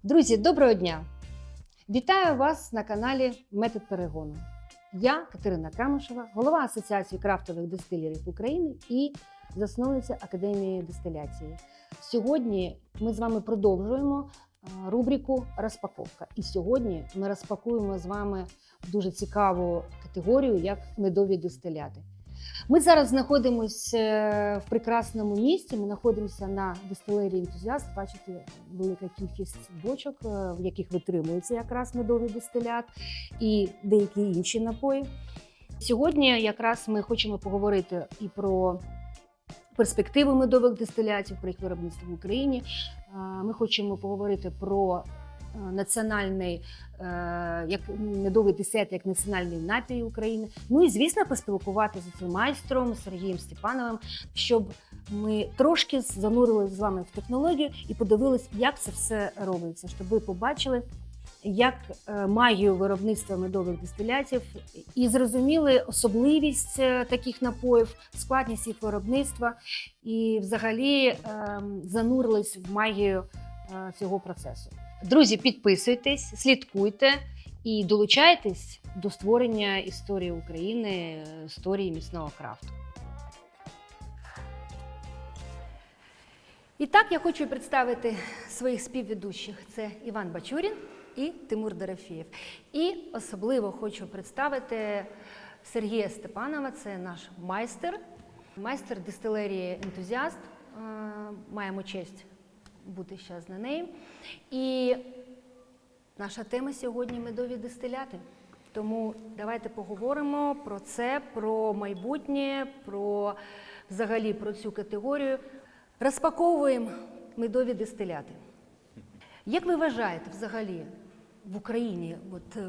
Друзі, доброго дня! Вітаю вас на каналі Метод перегону. Я Катерина Камишева, голова Асоціації крафтових дистилерів України і засновниця Академії дистиляції. Сьогодні ми з вами продовжуємо рубрику «Розпаковка». І сьогодні ми розпакуємо з вами дуже цікаву категорію, як медові дистиляти. Ми зараз знаходимося в прекрасному місті, ми знаходимося на дистилерії «Ентузіаст». Бачите, велика кількість бочок, в яких витримується якраз медовий дистилят і деякі інші напої. Сьогодні якраз ми хочемо поговорити і про перспективи медових дистилятів, про їх виробництво в Україні. Ми хочемо поговорити про національний як медовий десерт, як національний напій України. Ну і, звісно, поспілкуватися з цим майстром Сергієм Степановим, щоб ми трошки занурилися з вами в технологію і подивилися, як це все робиться, щоб ви побачили, як магію виробництва медових дистилятів і зрозуміли особливість таких напоїв, складність їх виробництва і взагалі занурились в магію цього процесу. Друзі, підписуйтесь, слідкуйте і долучайтесь до створення історії України, історії міцного крафту. І так, я хочу представити своїх співведучих. Це Іван Бачурін і Тимур Дорофєєв. І особливо хочу представити Сергія Степанова, це наш майстер дистилерії «Ентузіаст». Маємо честь бути зараз на неї. І наша тема сьогодні – медові дистиляти. Тому давайте поговоримо про це, про майбутнє, взагалі про цю категорію. Розпаковуємо медові дистиляти. Як ви вважаєте взагалі в Україні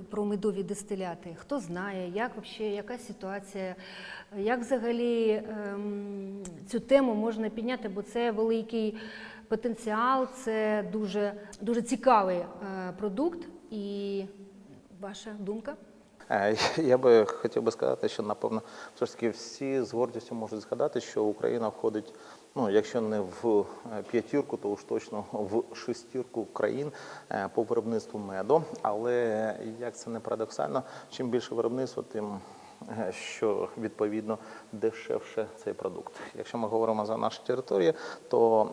про медові дистиляти? Хто знає, яка ситуація, як взагалі цю тему можна підняти, бо це великий потенціал, це дуже цікавий продукт. І ваша думка? Я би хотів би сказати, що, напевно, все ж таки всі з гордістю можуть згадати, що Україна входить, якщо не в п'ятірку, то уж точно в шестірку країн по виробництву меду. Але, як це не парадоксально, чим більше виробництва, тим що, відповідно, дешевше цей продукт. Якщо ми говоримо за нашу територію, то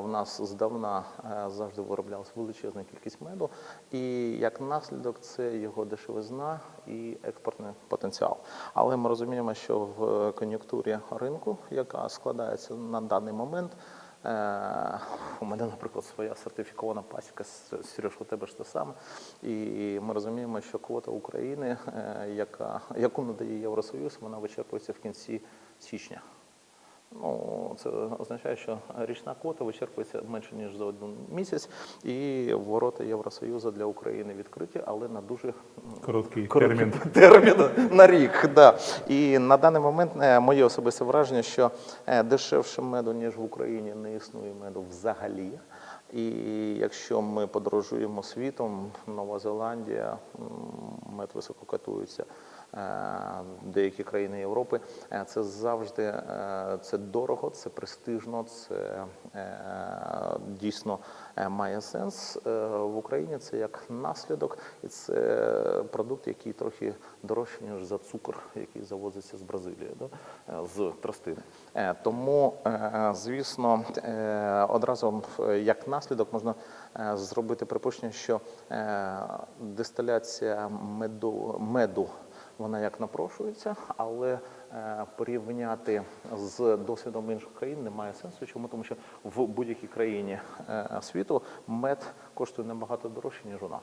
в нас здавна завжди вироблялася величезна кількість меду, і як наслідок це його дешевизна і експортний потенціал. Але ми розуміємо, що в кон'юнктурі ринку, яка складається на даний момент, у мене, наприклад, своя сертифікована пасіка, Сереж, у тебе ж те саме. І ми розуміємо, що квота України, яку надає Євросоюз, вона вичерпується в кінці січня. Це означає, що річна квота вичерпується менше, ніж за один місяць, і ворота Євросоюзу для України відкриті, але на дуже короткий термін на рік. Да. І на даний момент моє особисте враження, що дешевше меду, ніж в Україні, не існує меду взагалі. І якщо ми подорожуємо світом, Нова Зеландія, мед високо котується, деякі країни Європи, це завжди це дорого, це престижно, це дійсно має сенс. В Україні це як наслідок, і це продукт, який трохи дорожчий, ніж за цукор, який завозиться з Бразилії, з тростини. Тому, звісно, одразу як наслідок можна зробити припущення, що дистиляція меду вона як напрошується, але порівняти з досвідом інших країн немає сенсу. Чому? Тому що в будь-якій країні світу мед коштує набагато дорожче, ніж у нас.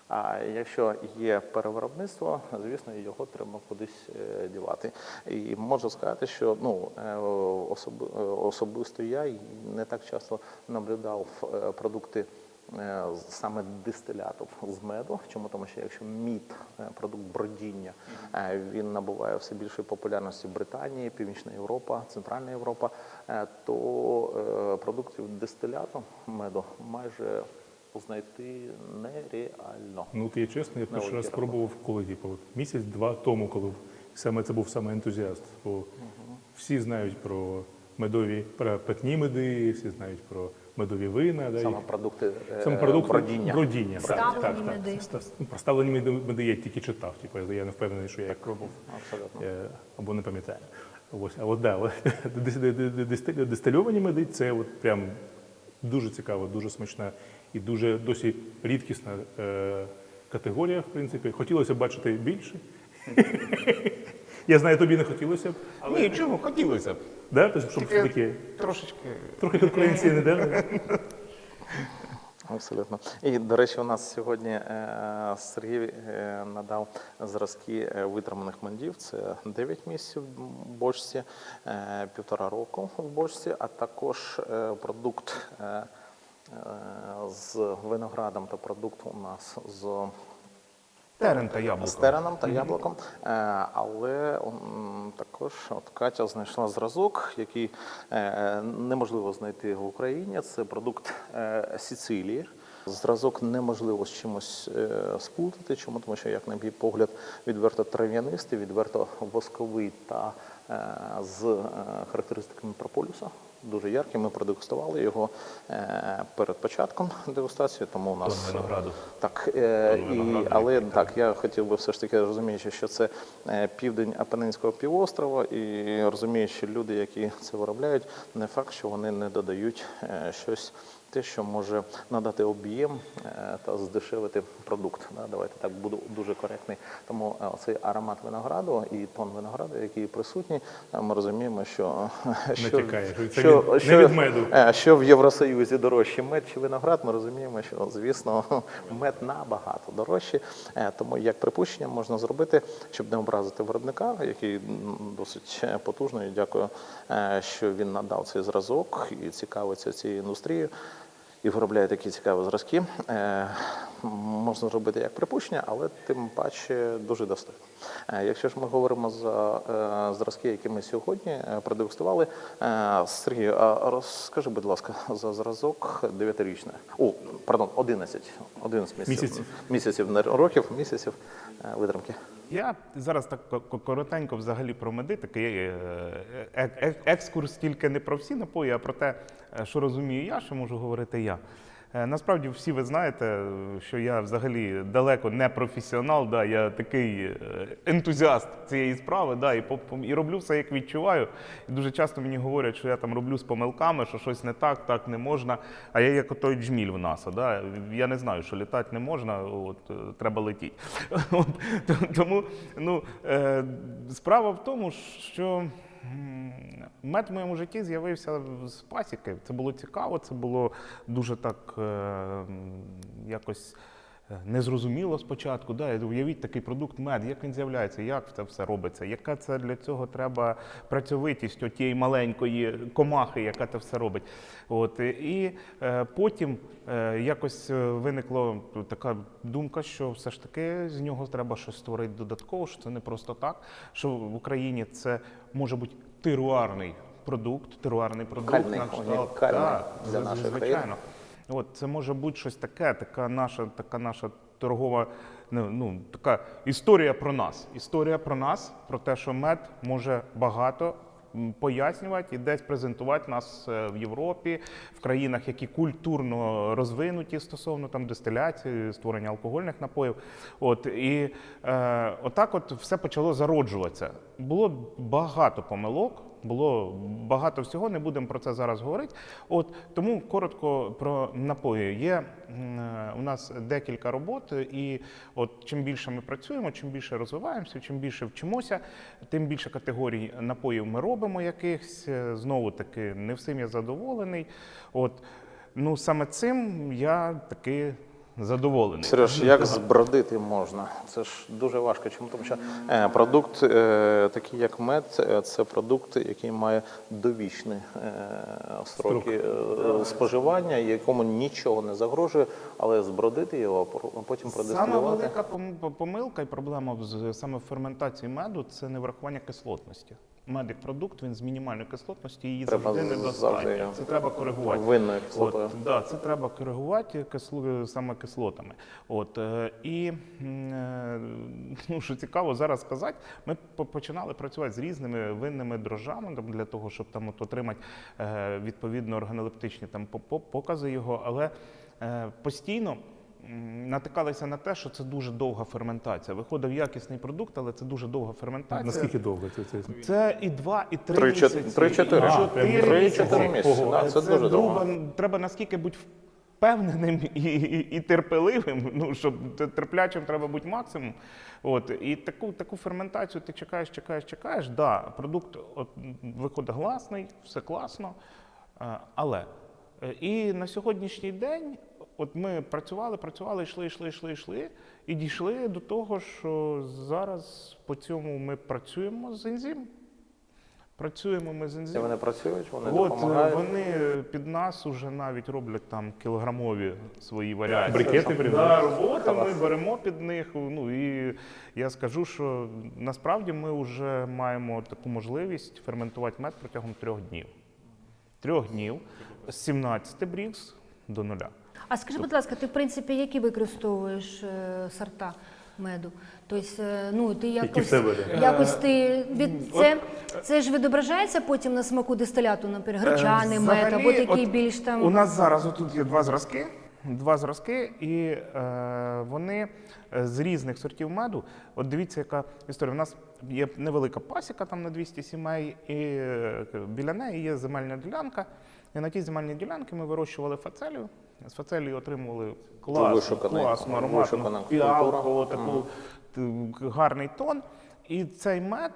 А якщо є перевиробництво, звісно, його треба кудись дівати. І можу сказати, що особисто я не так часто наблюдав продукти саме дистилятів з меду. Чому? Тому що якщо мід, продукт бродіння, він набуває все більшої популярності в Британії, Північна Європа, Центральна Європа, то продуктів дистиляту меду майже знайти нереально. Я чесно, я перший раз спробував місяць-два тому, коли це був саме ентузіаст. Бо всі знають про пекні меди, всі знають про медові вина. Да, Саме продукти саме продукти бродіння. бродіння. Представлені меди. Представлені меди я тільки читав, я не впевнений, що я їх пробував. Абсолютно. Або не пам'ятаю. Ось, а от да, дистильовані меди це от прям дуже цікаво, дуже смачна і дуже досі рідкісна категорія, в принципі. Хотілося б бачити більше. Я знаю, тобі не хотілося б. Ні, чого, хотілося б. Да? Тобто, щоб все-таки Трошечки. трохи конкуренції не дали. Абсолютно. І, до речі, у нас сьогодні Сергій надав зразки витриманих мандів. Це 9 місяців в бочці, 1,5 року в бочці, а також продукт з виноградом та продукт у нас з Терен та яблуко. з тереном та яблуком. Але також от Катя знайшла зразок, який неможливо знайти в Україні. Це продукт Сицилії. Зразок неможливо з чимось сплутати. Чому? Тому що, як на мій погляд, відверто трав'янистий, відверто восковий та з характеристиками прополюса. Дуже яркий. Ми продегустували його перед початком дегустації, тому у нас Тон винограду. так, але так, я хотів би все ж таки, розуміючи, що це південь Апеннинського півострова, і розуміючи, люди, які це виробляють, не факт, що вони не додають щось, те, що може надати об'єм та здешевити продукт. Давайте так, буду дуже коректний. Тому цей аромат винограду і тон винограду, який присутній, ми розуміємо, що Натякає, що це не від меду. що в Євросоюзі дорожчий мед чи виноград, ми розуміємо, що, звісно, мед набагато дорожчий. Тому як припущення можна зробити, щоб не образити виробника, який досить потужний. Дякую, що він надав цей зразок і цікавиться цією індустрією і виробляє такі цікаві зразки. Можна зробити як припущення, але тим паче дуже достойно. Якщо ж ми говоримо за зразки, які ми сьогодні продегустували, Сергій, а розкажи, будь ласка, за зразок 9-річний, 11 місяців, не років, місяців витримки. Я зараз так коротенько взагалі про меди, такий екскурс тільки не про всі напої, а про те, що розумію я, що можу говорити я. Насправді всі ви знаєте, що я взагалі далеко не професіонал, да, я такий ентузіаст цієї справи, да, і роблю все, як відчуваю. І дуже часто мені говорять, що я там роблю з помилками, що щось не так, так не можна, а я як отой джміль в НАСА, да, я не знаю, що літати не можна, от, треба летіти. Тому справа в тому, що мед в моєму житті з'явився з пасіки. Це було цікаво, це було дуже так якось незрозуміло спочатку. Да? Уявіть такий продукт мед, як він з'являється, як це все робиться, яка це для цього треба працьовитість тієї маленької комахи, яка це все робить. От. І потім якось виникла така думка, що все ж таки з нього треба щось створити додатково, що це не просто так, що в Україні це може бути теруарний продукт, Унікальний для нашої країни. От, це може бути щось таке, така наша торгова, така історія про нас, про те, що мед може багато пояснювати і десь презентувати нас в Європі, в країнах, які культурно розвинуті стосовно там дистиляції, створення алкогольних напоїв. От, і отак от все почало зароджуватися. Було багато помилок, було багато всього, не будемо про це зараз говорити. От, тому коротко про напої. Є у нас декілька робот, і от чим більше ми працюємо, чим більше розвиваємося, чим більше вчимося, тим більше категорій напоїв ми робимо якихось. Знову таки, не всім я задоволений. От, саме цим я таки задоволений. Сереж, як збродити можна? Це ж дуже важко. Чому? Тому що продукт, такий як мед, це продукт, який має довічні строки споживання, якому нічого не загрожує, але збродити його, а потім продистилювати. Саме велика помилка і проблема саме в ферментації меду – це неврахування кислотності. Мед як продукт, він з мінімальною кислотністю, її Треба завжди недостатньо. завжди Це треба коригувати. Винною кислотою. Це треба коригувати саме кислотами. Ну, що цікаво зараз сказати, ми починали працювати з різними винними дрожжами для того, щоб там отримати відповідно органолептичні покази його, але постійно натикалися на те, що це дуже довга ферментація. Виходив якісний продукт, але це дуже довга ферментація. Наскільки довго це? Це і 2, і 3 місяці. 3-4 місяці. Да, це дуже довго. Треба наскільки бути впевненим і терпеливим, ну, щоб терплячим треба бути максимум. І таку ферментацію ти чекаєш. Да, продукт виходить гласний, все класно, але і на сьогоднішній день ми працювали, йшли, і дійшли до того, що зараз по цьому ми працюємо з ензимом. І вони працюють, вони допомагають. Вони під нас вже навіть роблять там кілограмові свої варіації. Брикети робота, ми беремо під них. Ну і я скажу, що насправді ми вже маємо таку можливість ферментувати мед протягом 3 днів. 3 днів з 17 брікс до 0. А скажи, будь ласка, ти в принципі які використовуєш сорта меду? Тобто, ну ти якось ти це ж відображається потім на смаку дистиляту, наприклад, гречаний мед, або такий більш там. У нас зараз отут є 2 зразки, і вони з різних сортів меду. От дивіться, яка історія. У нас є невелика пасіка там на 200 сімей, і біля неї є земельна ділянка. І на тій земельній ділянці ми вирощували фацелію. З фацелії отримували класну ароматну фіалку, таку гарний тон. І цей мед,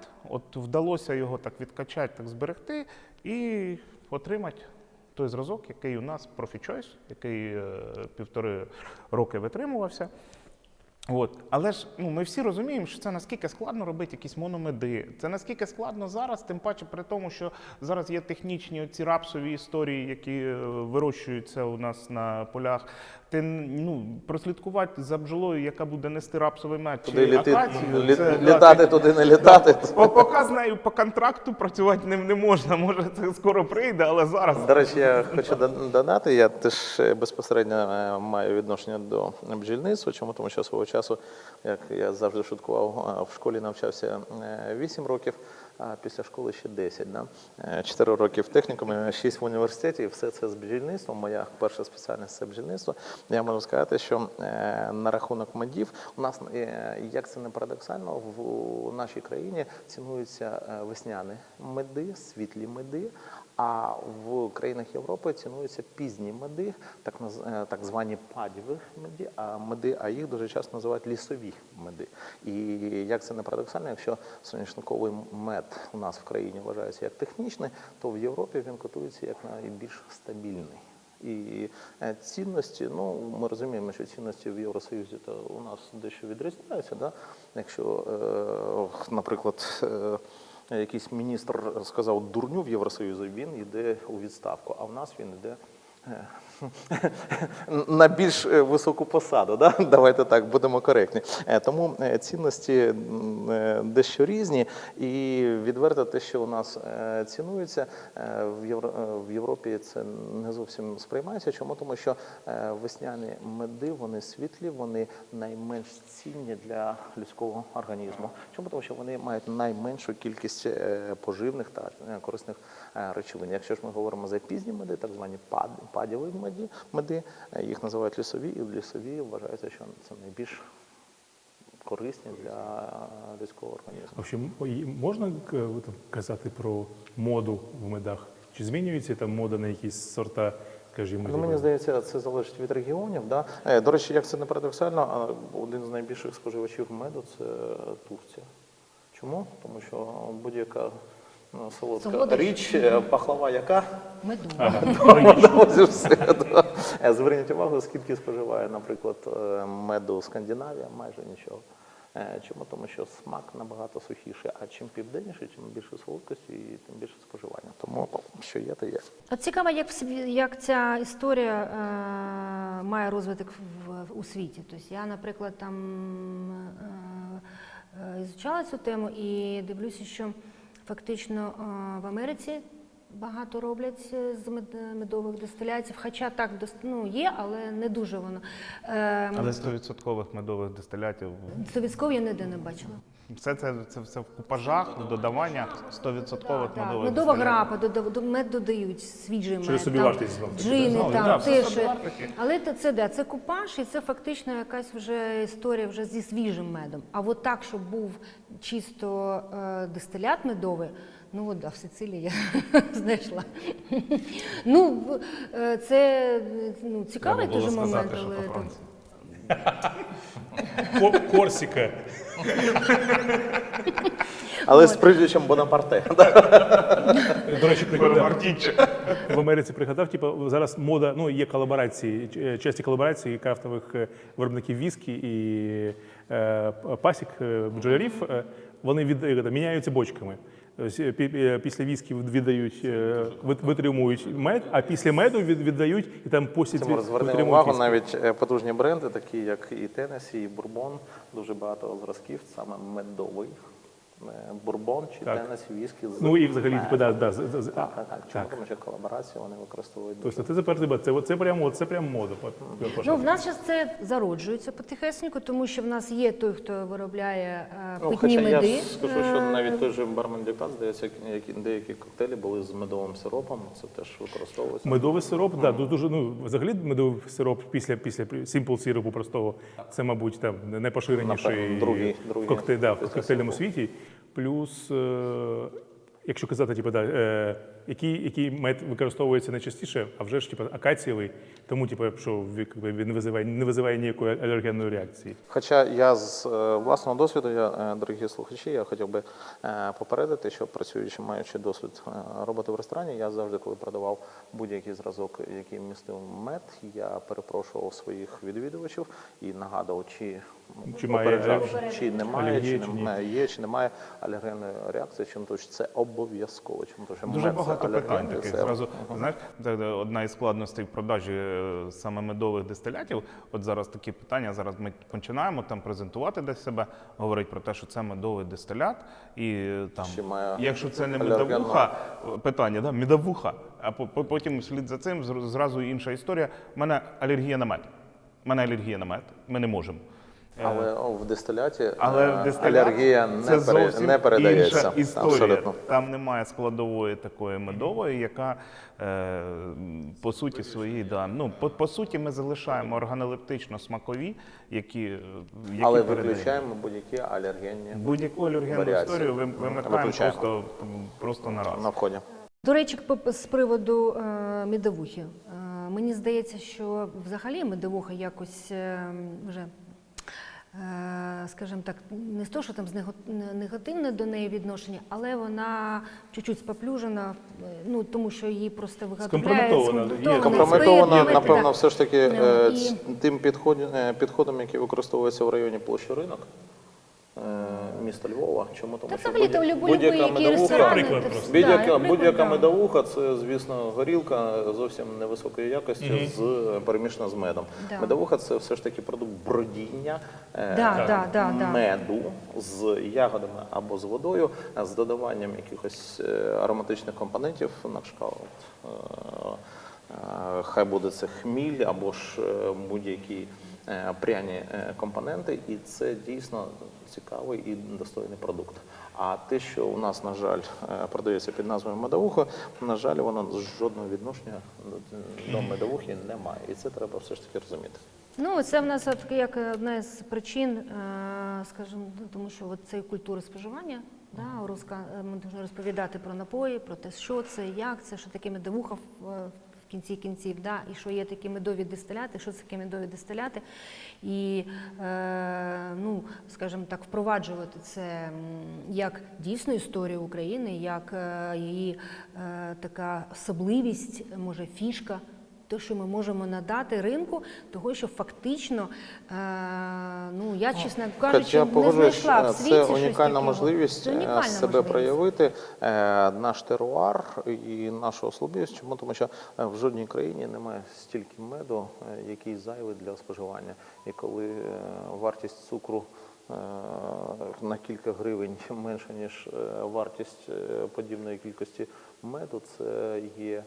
вдалося його так відкачати, так зберегти і отримати той зразок, який у нас Profi Choice, який 1,5 роки витримувався. Але ж ми всі розуміємо, що це наскільки складно робити якісь мономеди. Це наскільки складно зараз, тим паче при тому, що зараз є технічні ці рапсові історії, які вирощуються у нас на полях. Прослідкувати за бджолою, яка буде нести рапсовий мед чи акацію. Літати туди, не літати. Поки з нею по контракту працювати не можна. Може, це скоро прийде, але зараз. До речі, я хочу додати, я теж безпосередньо маю відношення до бджільництва. Чому? Тому що свого часу, як я завжди шуткував, в школі навчався 8 років, а після школи ще 10. 4 роки в технікумі, 6 в університеті, і все це з бджільництвом. Моя перша спеціальність – це бджільництво. Я можу сказати, що на рахунок медів у нас, як це не парадоксально, в нашій країні цінуються весняні меди, світлі меди, а в країнах Європи цінуються пізні меди, так звані падєві меди, а їх дуже часто називають лісові меди. І як це не парадоксально, якщо соняшниковий мед у нас в країні вважається як технічний, то в Європі він котується як найбільш стабільний. І цінності, ми розуміємо, що цінності в Євросоюзі то у нас дещо відрізняються. Да? Якщо, наприклад, якийсь міністр сказав дурню в Євросоюзі, він йде у відставку, а в нас він йде на більш високу посаду. Да? Давайте так, будемо коректні. Тому цінності дещо різні, і відверто те, що у нас цінується, в Європі це не зовсім сприймається. Чому? Тому що весняні меди, вони світлі, вони найменш цінні для людського організму. Чому? Тому що вони мають найменшу кількість поживних та корисних речовин. Якщо ж ми говоримо за пізні меди, так звані падєві меди, їх називають лісові, і лісові вважається, що це найбільш корисні для людського організму. А ще можна казати про моду в медах? Чи змінюється там мода на якісь сорта, скажімо? Мені здається, це залежить від регіонів. Да? До речі, як це не парадоксально, один з найбільших споживачів меду – це Турція. Чому? Тому що будь-яка солодка річ, пахлава яка? Меду. Зверніть увагу, скільки споживає, наприклад, меду Скандинавія, майже нічого. Чому? Тому що смак набагато сухіший, а чим південніше, тим більше солодкості і тим більше споживання. Тому що є, то є. От цікаво, як ця історія має розвиток у світі. Тобто я, наприклад, там ізучала цю тему і дивлюся, що фактично в Америці багато роблять з медових дистилятів, хоча так є, але не дуже воно. Але 100% медових дистилятів. Совєтського я ніде не бачила. Все це в купажах, в додавання 100% медових Медова дистилятів. грапа, мед додають, свіжий мед. Через собівартість знов. Джини, Да, там, все теж. собівартості. Але це купаж, і це фактично якась вже історія вже зі свіжим медом. А от так, щоб був чисто дистилят медовий, в Сицилії я знайшла. Це цікавий Треба було дуже момент. сказати, що але то Франція. Корсіка. Але з прізвищем Бонапарте. До речі, в Америці пригадав, зараз мода, є колаборації, часті колаборації крафтових виробників віскі і пасік, бджолярів, вони міняються бочками. Після віскі віддають, витримують мед, а після меду віддають і там посід Звернемо витримують увагу, віскі. навіть потужні бренди, такі як і Теннессі, і Бурбон, дуже багато зразків, саме медовий. Бурбон чи Так. Теннессі, віскі з І взагалі, медом. так. Чому? Тому що колаборації вони використовують. Тобто це прямо мода. В нас зараз це зароджується потихесеньку, тому що в нас є той, хто виробляє питні Хоча меди. я скажу, що навіть той же бармен Дюкас, здається, деякі коктейлі були з медовим сиропом, це теж використовується. Медовий сироп, дуже, взагалі медовий сироп після simple сиропу простого, це, мабуть, там найпоширеніший Напевно, другий в коктейльному світі. Плюс, якщо казати, який мед використовується найчастіше, а вже ж акацієвий, тому що він не визиває ніякої алергенної реакції. Хоча я з власного досвіду, дорогі слухачі, я хотів би попередити, що працюючи, маючи досвід роботи в ресторані, я завжди, коли продавав будь-який зразок, який містив мед, я перепрошував своїх відвідувачів і нагадував, чи попереджав, чи немає, чи немає алергенної реакції, чому то, що це обов'язково. Дуже багато питань таких. Зразу, знаєш, одна із складностей в продажі саме медових дистилятів, от зараз такі питання, зараз ми починаємо там презентувати десь себе, говорити про те, що це медовий дистилят, і там, якщо це не медовуха, питання, медовуха, а потім вслід за цим зразу інша історія, в мене алергія на мед, ми не можемо. Але в дистиляті алергія не передається. Інша історія. Абсолютно. Там немає складової такої медової, яка по суті своїй, по суті ми залишаємо органолептично смакові, які але передаємо. виключаємо будь-які алергенні будь-яку алергенну варіації. історію вимикаємо просто на раз. на вході. До речі, з приводу медовухи. Мені здається, що взагалі медовуха якось вже, скажімо так, не з того, що там негативне до неї відношення, але вона чуть-чуть споплюжена, тому що її просто виготовляють. Компрометована, напевно, все ж таки тим підходом, який використовується в районі площі Ринок, міста Львова. Чому? Тому що будь-яка медовуха – це, звісно, горілка зовсім невисокої якості, перемішана з медом. Да. Медовуха – це все ж таки продукт бродіння меду з ягодами або з водою, з додаванням якихось ароматичних компонентів на кшталт. Хай буде це хміль або ж будь-які пряні компоненти, і це дійсно цікавий і достойний продукт. А те, що у нас, на жаль, продається під назвою медовуха, на жаль, воно жодного відношення до медовухи не має. І це треба все ж таки розуміти. Це в нас як одна з причин, скажімо, тому що цієї культури споживання, ми можемо розповідати про напої, про те, що це, як це, що таке медовуха в кінці кінців, і що є такі медові дистиляти, що це такі медові дистиляти, і, скажімо так, впроваджувати це як дійсну історію України, як її така особливість, може, фішка, те, що ми можемо надати ринку, того, що фактично, я, чесно кажучи, не знайшла в світі щось це унікальна такого. можливість себе можливість проявити, наш теруар і нашу особливість. Чому? Тому що в жодній країні немає стільки меду, який зайвий для споживання. І коли вартість цукру на кілька гривень менше, ніж вартість подібної кількості меду, це є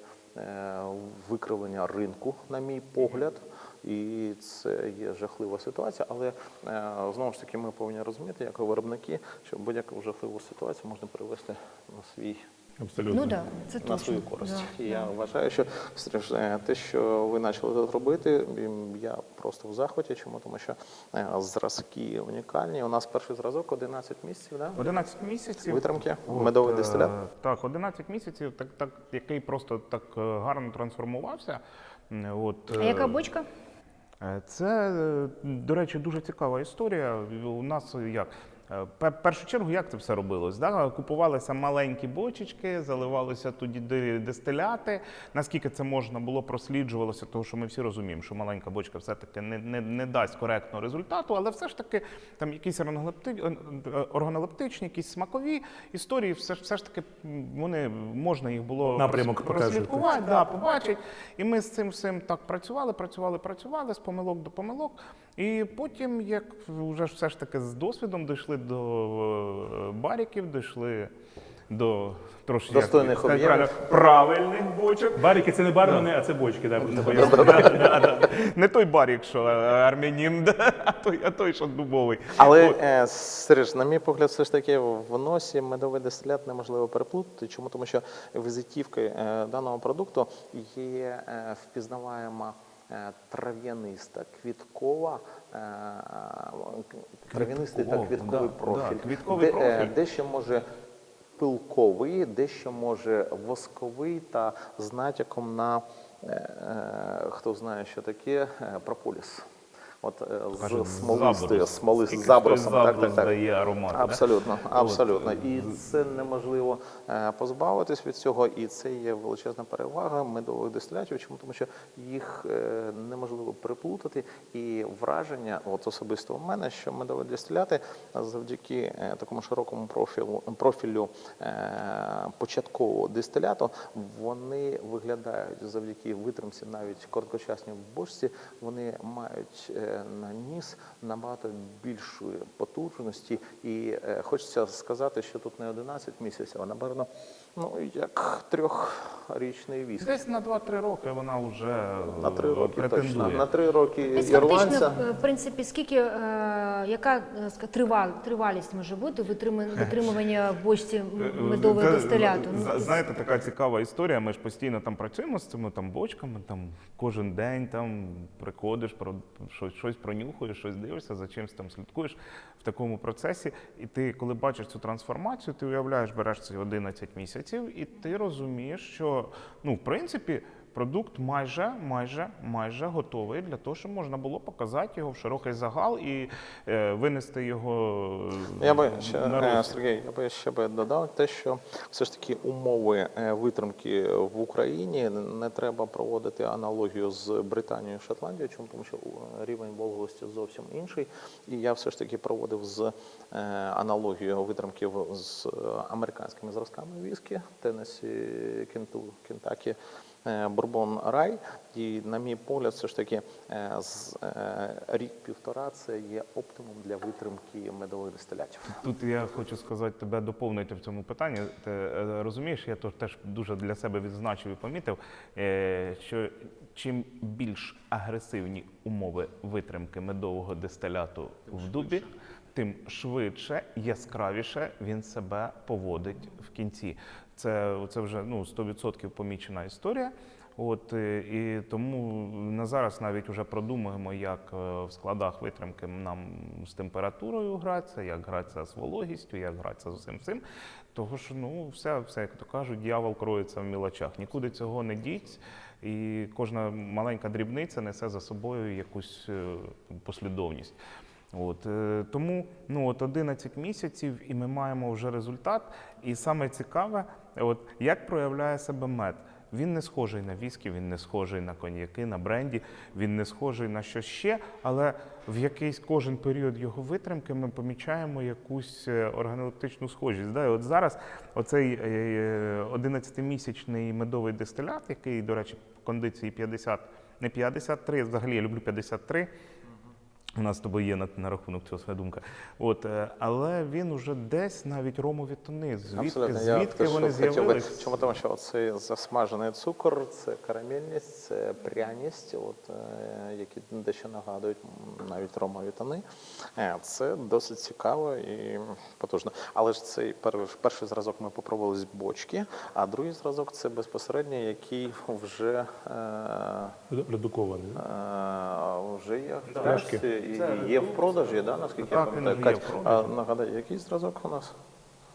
викривлення ринку, на мій погляд, і це є жахлива ситуація, але знову ж таки ми повинні розуміти, як виробники, що будь-яку жахливу ситуацію можна перевести на свій Абсолютно. Ну да, це на точно. свою користь. Да, І я да. вважаю, що те, що ви почали тут робити, я просто в захваті. Чому? Тому що зразки унікальні. У нас перший зразок 11 місяців, да? 11 місяців. Витримки, От, медовий дистилят. Так, 11 місяців, який просто так гарно трансформувався. От, А яка бочка? Це, до речі, дуже цікава історія. У нас як? В першу чергу, як це все робилось? Да? Купувалися маленькі бочечки, заливалися тоді дистиляти. Наскільки це можна було, просліджувалося, тому що ми всі розуміємо, що маленька бочка все-таки не дасть коректного результату, але все ж таки там якісь органолептичні, якісь смакові історії, все ж таки вони, можна їх було Напрямок прослідкувати, да, побачити. І ми з цим всім так працювали, з помилок до помилок. І потім, як вже все ж таки з досвідом дійшли до бариків, дійшли до трошки Достойних об'ємів. правильних бочок. Барики це не бармени, а це бочки. Да, Не той барик, що армянин, а той, що дубовий. Але, Сереж, на мій погляд, все ж таки в носі медовий дистилят неможливо переплутати. Чому? Тому що візитівкою даного продукту є впізнаваєма трав'яниста, квіткова, трав'янистий та квітковий профіль. Квітковий профіль. Дещо може пилковий, дещо може восковий та з натяком на, хто знає, що таке, прополіс. От з смолистою, з забрусом. Забрус дає аромат. Абсолютно, абсолютно. І це неможливо позбавитись від цього, і це є величезна перевага медових дистилятів. Чому? Тому що їх неможливо переплутати. І враження, от особисто у мене, що медові дистиляти завдяки такому широкому профілю початкового дистиляту, вони виглядають завдяки витримці навіть короткочасній бочці, вони мають на ніс набагато більшої потужності. І хочеться сказати, що тут не 11 місяців, а, напевно, як 3-річний віск. Десь на 2-3 роки вона вже На 3 роки претендує. точно. На 3 роки Десь ірландця. фактично, в принципі, яка тривалість може бути витримування в бочці медового Це, дистиляту? Знаєте, така цікава історія. Ми ж постійно там працюємо з цими там бочками, там кожен день там приходиш, щось пронюхуєш, щось дивишся, за чимось там слідкуєш в такому процесі. І ти, коли бачиш цю трансформацію, ти уявляєш, береш ці 11 місяців, і ти розумієш, що, в принципі, продукт майже готовий для того, щоб можна було показати його в широкий загал і винести його Я би ще, на розсуд. Сергій, я би ще додав те, що все ж таки умови витримки в Україні не треба проводити аналогію з Британією, Шотландією, чому? Тому що рівень вологості зовсім інший. І я все ж таки проводив з аналогією витримки з американськими зразками віскі, Теннессі, Кентакі, Бурбон Рай, і, на мій погляд, все ж таки рік-півтора це є оптимум для витримки медових дистилятів. Тут я хочу сказати, тебе доповнити в цьому питанні. Ти розумієш, я теж дуже для себе відзначив і помітив, що чим більш агресивні умови витримки медового дистиляту в дубі, тим швидше, яскравіше він себе поводить в кінці. Це вже 100% помічена історія. І тому на зараз навіть вже продумуємо, як в складах витримки нам з температурою гратися, як гратися з вологістю, як гратися з усім цим. Тому що, все, як то кажуть, дьявол кроється в мілочах. Нікуди цього не діть, і кожна маленька дрібниця несе за собою якусь послідовність. Тому 11 місяців, і ми маємо вже результат. І саме цікаве, як проявляє себе мед. Він не схожий на віскі, він не схожий на коньяки, на бренді, він не схожий на щось ще, але в якийсь кожен період його витримки ми помічаємо якусь органолептичну схожість. І от зараз оцей 11-місячний медовий дистилят, який, до речі, в кондиції 50, не 53, взагалі я люблю 53, У нас з тобою є на рахунок цього своя думка. От, але він уже десь навіть ромові тони. Абсолютно. Я Звідки теж вони хотів би- з'явились? Чому? Тому що це засмажений цукор, це карамельність, це пряність, які дещо нагадують навіть ромові тони. Це досить цікаво і потужно. Але ж цей перший зразок ми попробували з бочки, а другий зразок це безпосередньо, який вже Редукований. вже є в Пляшки. пляшці і є в продажі, да, наскільки я Так, він пам'ятаю. є в Кать, продажі. нагадай, який зразок у нас?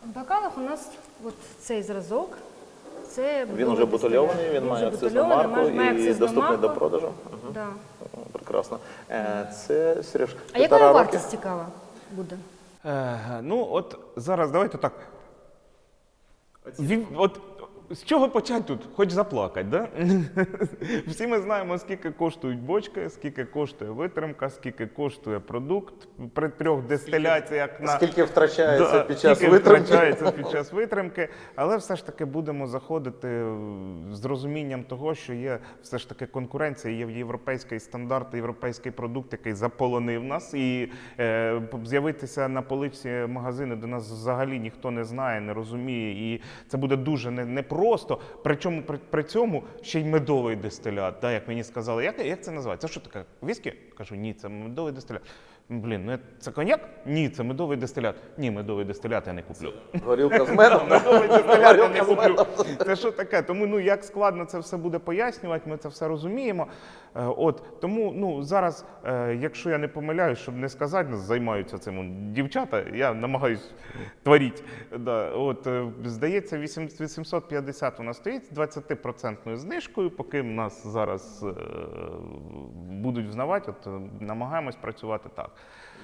В бокалах у нас от цей зразок. Це Він вже бутильований, він має вже акцизну бутильований, марку має і акцизну доступний до марку. продажу. Да. Прекрасно. Це, Сереж, А яка 1,5 роки. вартість цікава буде? Ну, от зараз давайте так. От з чого почати тут? Хоч заплакати, да? Всі ми знаємо, скільки коштують бочки, скільки коштує витримка, скільки коштує продукт при 3 дистиляціях. Скільки втрачається під час скільки витримки? втрачається під час витримки, але все ж таки будемо заходити з розумінням того, що є все ж таки конкуренція, є європейський стандарт, європейський продукт, який заполонив нас, і з'явитися на полиці магазину, де нас взагалі ніхто не знає, не розуміє, і це буде дуже непросто, причому при цьому ще й медовий дистилят, да, як мені сказали. Як це називається? Це що таке? Віскі? Кажу, ні, це медовий дистилят. Блін, ну це коньяк? Ні, це медовий дистилят. Ні, медовий дистилят я не куплю. Горілка з медом. Медовий дистилят я не куплю. Це що таке? Тому як складно це все буде пояснювати, ми це все розуміємо. Тому зараз, якщо я не помиляюсь, щоб не сказати, займаються цим дівчата, я намагаюсь творити. Да, здається, 850 у нас стоїть з 20% знижкою, поки нас зараз будуть взнавати, намагаємось працювати так.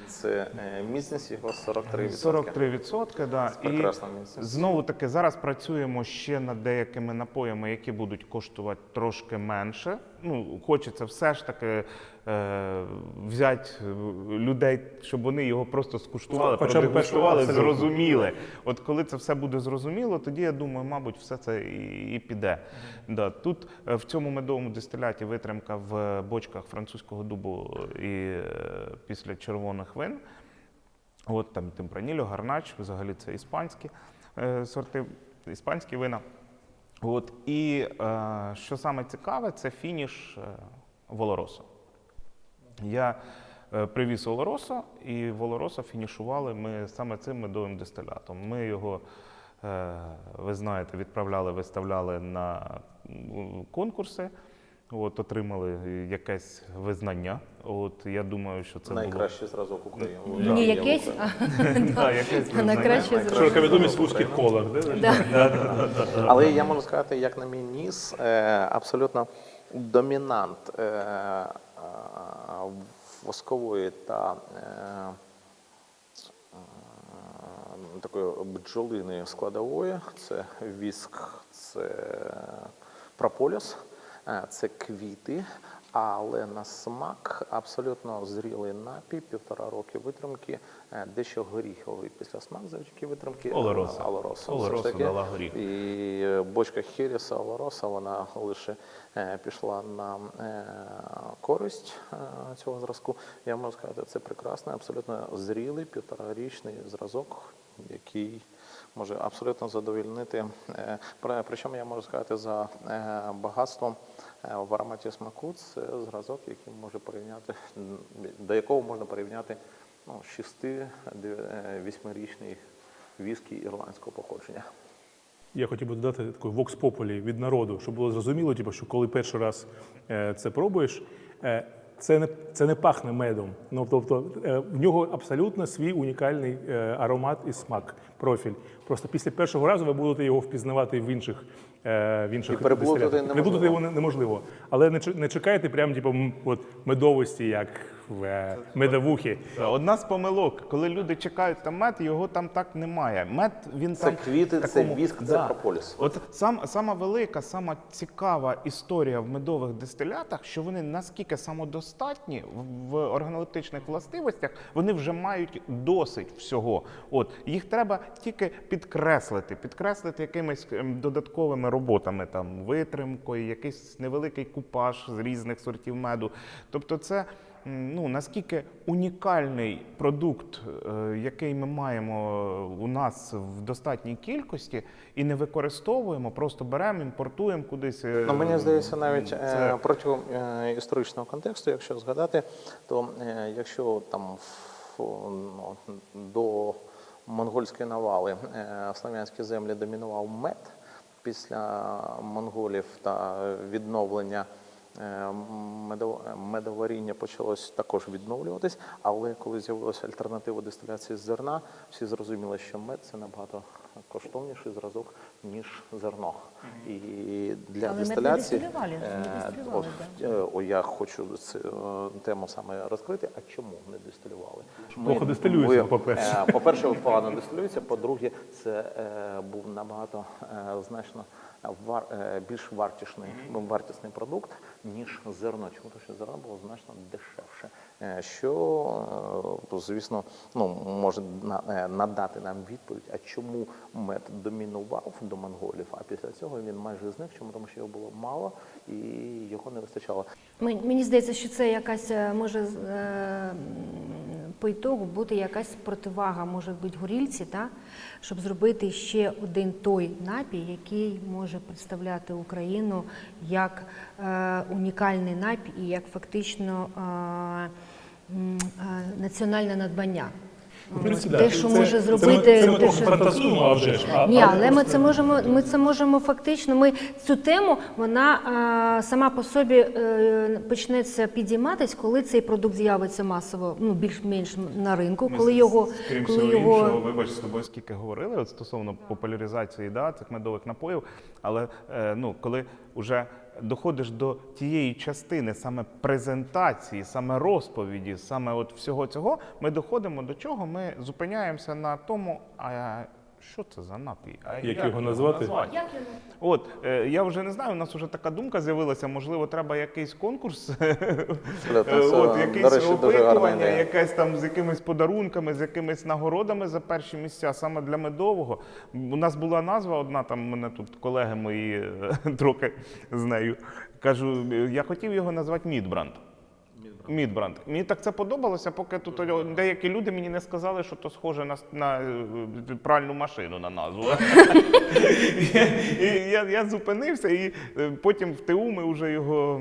Це міцність його 43%. 43%, да. Це прекрасна міцність. Знову таки, зараз працюємо ще над деякими напоями, які будуть коштувати трошки менше. Хочеться все ж таки взяти людей, щоб вони його просто скуштували, Хоча б продегустували, першого, зрозуміли. От коли це все буде зрозуміло, тоді, я думаю, мабуть, все це і піде. Да. Тут в цьому медовому дистиляті витримка в бочках французького дубу і після червоних вин. Там темпранільо, гарнач, взагалі це іспанські сорти, іспанські вина. І що саме цікаве, це фініш Волоросо. Я привіз Олоросо, і Волоросо фінішували ми саме цим медовим дистилятом. Ми його, ви знаєте, відправляли, виставляли на конкурси, отримали якесь визнання. Я думаю, що це Найкращий зразок України. Не якесь, а найкраще зразок. Широка відомість в вузьких колах. Але я можу сказати, як на мій ніс, абсолютно домінант воскової та такої бджолиної складової. Це віск, це прополіс, це квіти, але на смак абсолютно зрілий напій, 1,5 роки витримки, дещо горіховий післясмак завдяки витримки. Олороса дала горіх. І бочка Херіса Олороса, вона лише пішла на користь цього зразку. Я можу сказати, це прекрасний, абсолютно зрілий 1,5-річний зразок, який може абсолютно задовольнити. Причому я можу сказати, за багатством в ароматі смаку це зразок, який може порівняти, до якого можна порівняти 6-8-річний віскі ірландського походження. Я хотів би додати такий вокс популі від народу, щоб було зрозуміло, що коли перший раз це пробуєш, це не пахне медом. Тобто в нього абсолютно свій унікальний аромат і смак, профіль. Просто після першого разу ви будете його впізнавати в інших І переплутати дистилятах. Переплутати його неможливо. Але не чекайте прям медовості, як в медовухі. Одна з помилок, коли люди чекають там мед, його там так немає. Мед, він Це там квіти, це такому- віск, це прополіс. Сама велика, сама цікава історія в медових дистилятах, що вони наскільки самодостатні в органолептичних властивостях, вони вже мають досить всього. Їх треба тільки підкреслити якимись додатковими роботами, витримкою, якийсь невеликий купаж з різних сортів меду. Тобто це ну, наскільки унікальний продукт, який ми маємо у нас в достатній кількості і не використовуємо, просто беремо, імпортуємо кудись. Ну, мені здається, навіть Це- протягом історичного контексту, якщо згадати, то якщо там ну, до монгольської навали слав'янські землі домінував мед, після монголів та відновлення медоваріння почалось також відновлюватись, але коли з'явилася альтернатива дистиляції з зерна, всі зрозуміли, що мед – це набагато коштовніший зразок, ніж зерно. І для Але мед не дистиляції дистилювали, не дистилювали, я хочу цю тему саме розкрити. А чому не дистилювали? Плохо дистилюється, по-перше. По-перше, погано дистилюється, по-друге, це був набагато значно більш вартісний продукт, ніж зерно. Чому? Тому що зерно було значно дешевше, що, звісно, ну, може надати нам відповідь, а чому мед домінував до монголів, а після цього він майже зник, чому? Тому що його було мало і його не вистачало. Мені здається, що це якась може по ітогу бути якась противага, може бути горілці, та? Щоб зробити ще один той напій, який може представляти Україну як унікальний напій і як фактично національне надбання. Те, що може зробити, Це ми трохи фантазуємо, а вже ж. ні, але ми це можемо фактично. Ми цю тему вона сама по собі почнеться підійматись, коли цей продукт з'явиться масово, ну більш-менш на ринку, коли його Крім всього іншого, вибач, з тобою скільки говорили от стосовно популяризації цих медових напоїв, але ну коли вже доходиш до тієї частини саме презентації, саме розповіді, саме от всього цього, ми доходимо до чого? Ми зупиняємося на тому, а що це за напій? А Як його назвати? От, я вже не знаю, у нас вже така думка з'явилася, можливо, треба якийсь конкурс, от, якесь опитування, якесь там з якимись подарунками, з якимись нагородами за перші місця, саме для медового. У нас була назва одна, там мене тут колеги мої трохи з нею, кажу, я хотів його назвати Мідбранд. Мідбранд. Мені так це подобалося, поки тут деякі люди мені не сказали, що то схоже на пральну машину на назву. Я зупинився, і потім в ТУ ми вже його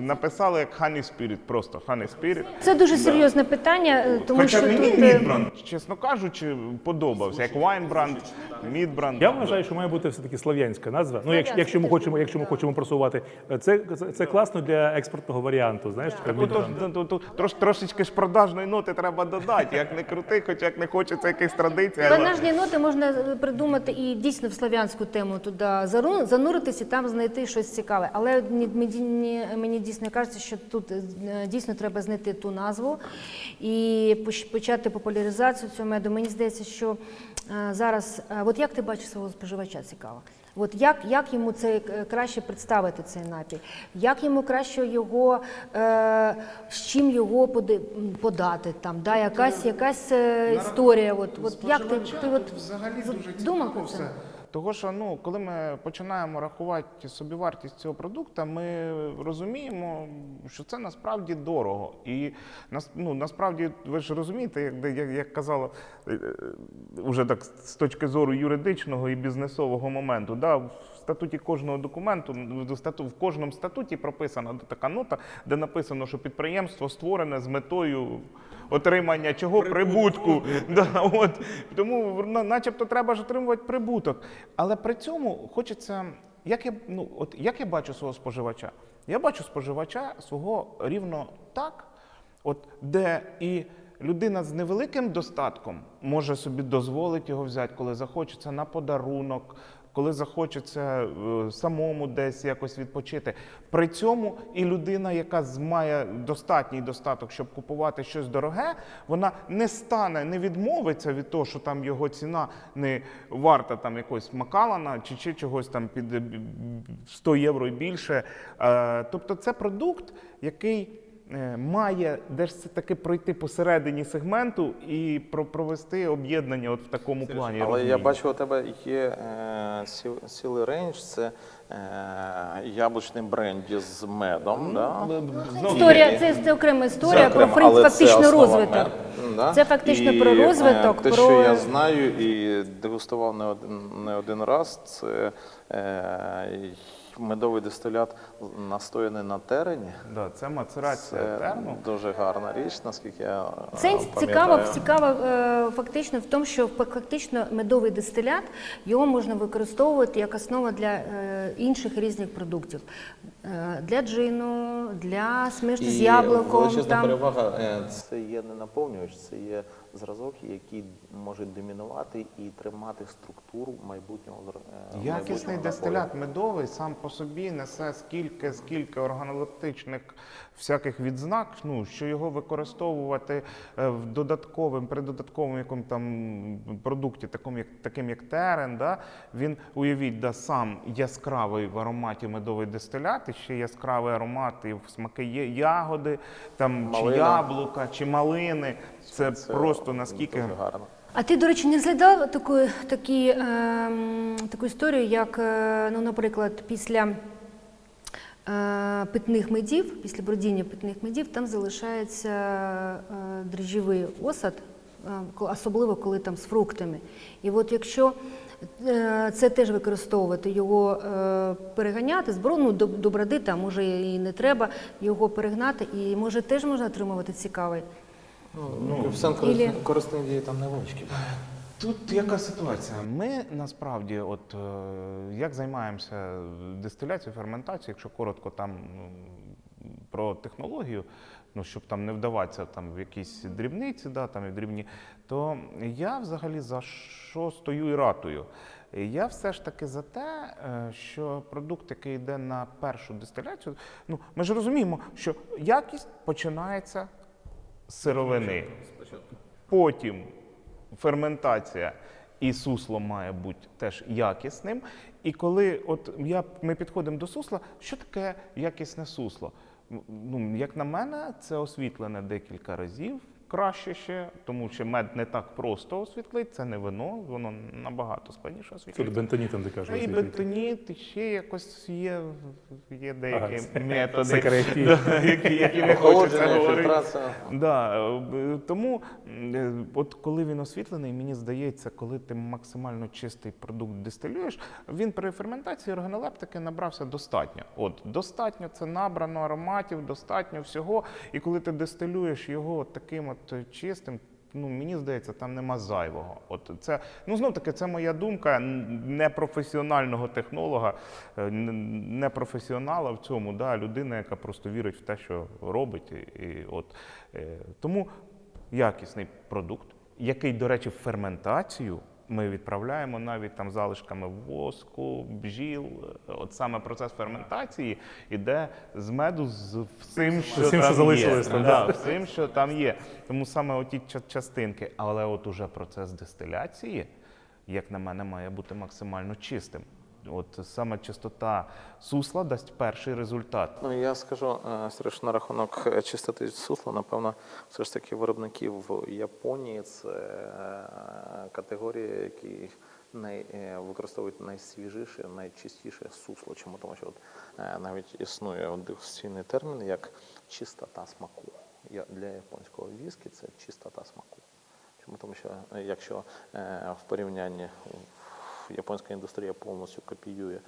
написали як Honey Spirit, просто Honey Spirit. Це дуже серйозне питання, тому Хоча що мені тут Мідбранд, чесно кажучи, подобався, як Вайнбранд, Мідбранд. Я вважаю, що має бути все-таки слов'янська назва. Ну, якщо ми хочемо просувати. Це класно для експортного варіанту, знаєш, така Мідбранд. Трошечки ж продажної ноти треба додати, як не крути, хоч як не хочеться якихось традицій. банажні ноти можна придумати і дійсно в слав'янську тему туди зануритися і там знайти щось цікаве. Але мені дійсно кажеться, що тут дійсно треба знайти ту назву і почати популяризацію цього меду. Мені здається, що зараз, от як ти бачиш свого споживача, цікаво? От як йому це краще представити, цей напій? Як йому краще його, з чим його подати? Там, да, якась історія. От як ти взагалі дуже думав цікаво про це? все. Того, що коли ми починаємо рахувати собівартість цього продукту, ми розуміємо, що це насправді дорого. І насправді, ви ж розумієте, як казала, вже так з точки зору юридичного і бізнесового моменту, да, в статуті кожного документу, в кожному статуті прописана така нота, де написано, що підприємство створене з метою отримання чого? Прибутку. Да, от. Тому начебто треба ж отримувати прибуток. Але при цьому хочеться, як я бачу свого споживача? Я бачу споживача свого рівно так, де і людина з невеликим достатком може собі дозволити його взяти, коли захочеться на подарунок, коли захочеться самому десь якось відпочити. При цьому і людина, яка має достатній достаток, щоб купувати щось дороге, вона не відмовиться від того, що там його ціна не варта там якогось Макалана чи чогось там під 100 євро і більше. Тобто це продукт, який має десь таки пройти посередині сегменту і провести об'єднання от в такому плані. Але я розуміння. бачу, у тебе є цілий рейндж, це яблучний бренді з медом. Да? Знову Історія, це окрема історія про але це фактично основа розвиток. мед, да? Це фактично І, про розвиток, те, про- що я знаю і дегустував не один раз, це медовий дистилят, настояний на терені. Да, це мацерація Це терну. дуже гарна річ, наскільки я Це пам'ятаю. цікаво фактично в тому, що фактично медовий дистилят, його можна використовувати як основа для інших різних продуктів. Для джину, для смішки з яблуком. Величезна Там. перевага це є не наповнювач, це є зразок, який може домінувати і тримати структуру майбутнього Якісний напою. дистилят медовий сам по собі несе скільки органолептичних всяких відзнак, ну, що його використовувати в при додатковому якому там продукті, таким як терен, да, він, уявіть, да, сам яскравий в ароматі медовий дистилят, і ще яскравий аромат і в смаки є ягоди, там, чи Малина. яблука, чи малини. Це просто наскільки... дуже гарно. А ти, до речі, не згадав таку історію, як, ну, наприклад, після питних медів, після бродіння питних медів, там залишається дріжджовий осад, особливо коли там з фруктами. І от якщо це теж використовувати, його переганяти, до бради, там, може і не треба його перегнати, і може теж можна отримувати цікавий. Коефіцієнт Ілі- корисної дії там невеличкий. Тут яка ситуація? Ми насправді, як займаємося дистиляцією, ферментацією, якщо коротко там про технологію, ну, щоб там не вдаватися там в якісь дрібниці, да, там і в дрібні, то я взагалі за що стою і ратую? Я все ж таки за те, що продукт, який йде на першу дистиляцію, ну, ми ж розуміємо, що якість починається з сировини. Потім ферментація і сусло має бути теж якісним. І коли ми підходимо до сусла, що таке якісне сусло? Ну, як на мене, це освітлене декілька разів. Краще ще, тому що мед не так просто освітлить, це не вино, воно набагато складніше освітлить. Тут бентонітом, ти кажеш. І бентоніт, і ще якось є деякі методи, секретні. які не хочеться Охолодження, говорити. фільтрація. Да, тому, от коли він освітлений, мені здається, коли ти максимально чистий продукт дистилюєш, він при ферментації органолептики набрався достатньо. Достатньо, це набрано ароматів, достатньо всього. І коли ти дистилюєш його таким чистим, ну, мені здається, там нема зайвого. Знов таки, це моя думка непрофесіонального технолога, непрофесіонала в цьому, да, людина, яка просто вірить в те, що робить. Тому якісний продукт, який, до речі, в ферментацію ми відправляємо навіть там залишками воску, бджіл. От саме процес ферментації іде з меду з всім, що Всім, там що залишилось є. там, Да, да. всім, що там є. Тому саме оті частинки. Але от уже процес дистиляції, як на мене, має бути максимально чистим. От саме чистота сусла дасть перший результат. Ну, я скажу, Сереж, на рахунок чистоти сусла, напевно, все ж таки виробники в Японії це категорія, які використовують найсвіжіше, найчистіше сусло. Чому? Тому що навіть існує дегустаційний термін як чистота смаку. Для японського віскі це чистота смаку. Чому? Тому що якщо в порівнянні японська індустрія повністю копіює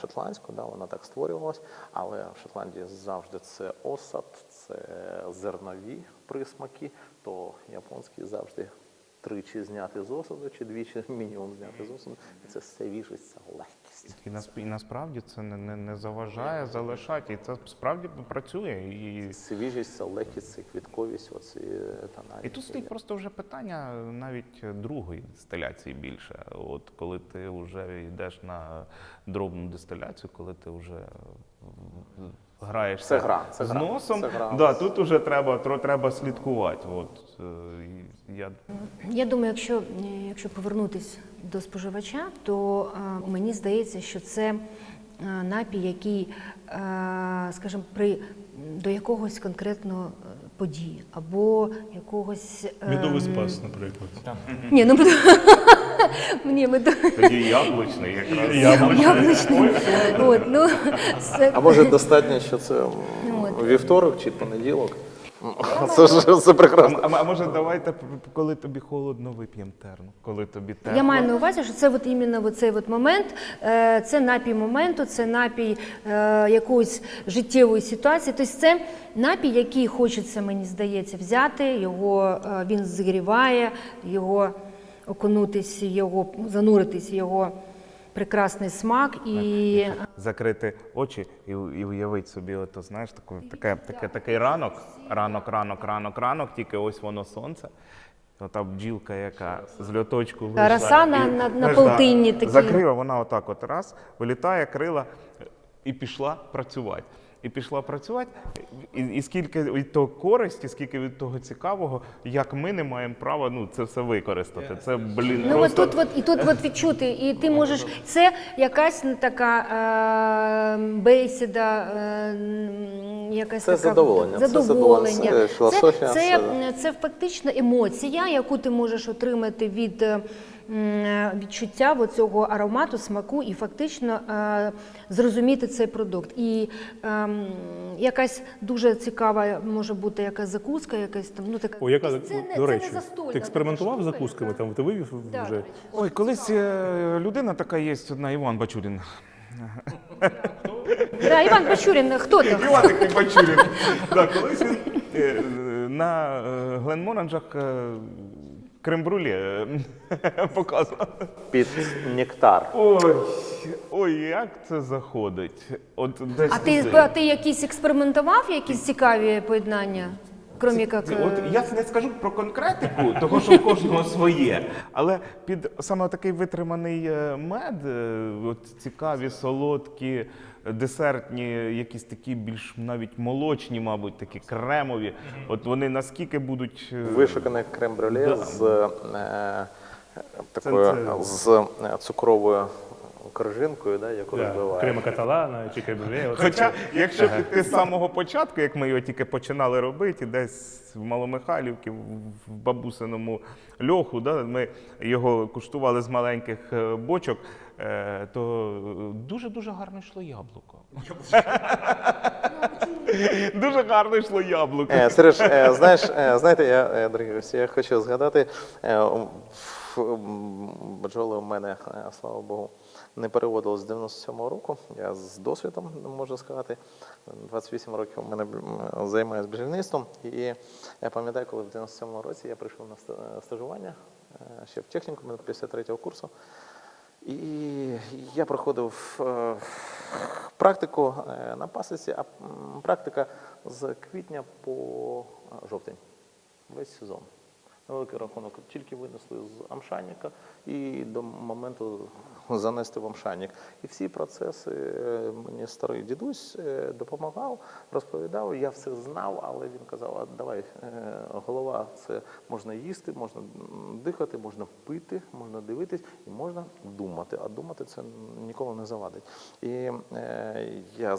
шотландську, да, вона так створювалась, але в Шотландії завжди це осад, це зернові присмаки, то японський завжди тричі зняти з осаду, чи двічі мінімум зняти з осаду, і це свіжість, це легкість. І насправді це не заважає залишати, і це справді працює. І Свіжість, це легкість, це квітковість, оці тональні. І тут стоїть просто вже питання навіть другої дистиляції більше. От коли ти вже йдеш на дробну дистиляцію, коли ти вже граєшся Це з гра. носом, Це гра. да, тут вже треба слідкувати. Я думаю, якщо повернутися до споживача, то мені здається, що це напій, який, скажімо, при до якогось конкретного події або якогось... Медовий спас, наприклад. Ні, ну ні, Тоді яблучний якраз. яблучний. От, ну, це... А може достатньо, що це вівторок чи понеділок? Це прекрасно. А може давайте, коли тобі холодно, вип'ємо терну, коли тобі тепло. Я маю на увазі, що це от іменно цей от момент, це напій моменту, це напій якоїсь життєвої ситуації. Тобто це напій, який хочеться, мені здається, взяти, його, він зігріває, його окунутися, зануритись, його прекрасний смак і... Закрити очі і уявити собі, ото, знаєш, такий ранок, тільки ось воно сонце. Ота бджілка, яка з льоточку вийшла. Роса на полтинні такі. Закрила вона отак от раз, вилітає, крила і пішла працювати. І скільки від того користі, скільки від того цікавого, як ми не маємо права це все використати. Це, Ну, просто... тут відчути, і ти можеш, це якась така бесіда, якась Це така задоволення. Це філософія. Це фактично емоція, яку ти можеш отримати від відчуття цього аромату, смаку і фактично зрозуміти цей продукт. І якась дуже цікава може бути якась закуска, якась там, ну така. О, яка, до речі, не застольна ти експериментував з така штука, закусками? яка- Там ти вивів Да, вже? до речі. Ой, колись людина така є, одна Іван Бачурін. Да, Іван Бачурін, хто там? Іван такий Бачурін. Колись він на Гленморанджах крем-брюле показував. Під нектар. Ой, як це заходить. От десь А ти якісь експериментував, якісь цікаві поєднання? Крім як... От я не скажу про конкретику, того, що в кожного своє, але під саме такий витриманий мед, от цікаві, солодкі, десертні, якісь такі більш навіть молочні, мабуть, такі кремові, от вони наскільки будуть... Вишукане крем-брюле Да. з цукровою коржинкою, да, яку розбиває. Крема каталана чи кабрюле. Хоча, якщо піти з самого початку, як ми його тільки починали робити, десь в Маломихайлівці, в бабусиному льоху, да, ми його куштували з маленьких бочок, то дуже-дуже гарно йшло яблуко. Дуже гарно йшло яблуко. Сереж, знаєте, дорогі гості, я хочу згадати, бджоли в мене, слава Богу, не переводились з 97-го року. Я з досвідом можу сказати. 28 років у мене займаюся бджільництвом. І я пам'ятаю, коли в 97-му році я прийшов на стажування ще в технікумі після 3-го курсу. І я проходив практику на пасіці, а практика з квітня по жовтень. Весь сезон. На великий рахунок тільки винесли з амшанника і до моменту занести в амшанник. І всі процеси мені старий дідусь допомагав, розповідав, я все знав, але він казав, а давай, голова це можна їсти, можна дихати, можна пити, можна дивитись і можна думати. А думати це ніколи не завадить. І я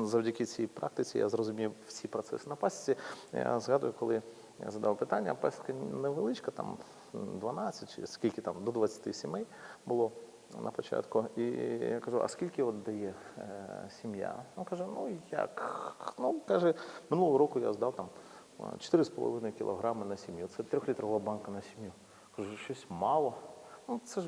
завдяки цій практиці я зрозумів всі процеси на пасіці. Я згадую, коли я задав питання, пасіка невеличка, там 12 чи скільки там, до 20 сімей було на початку. І я кажу, а скільки от дає сім'я? Він каже, ну як? Ну, каже, минулого року я здав там 4,5 кілограми на сім'ю. Це 3-літрова банка на сім'ю. Кажу, щось мало. Ну, це ж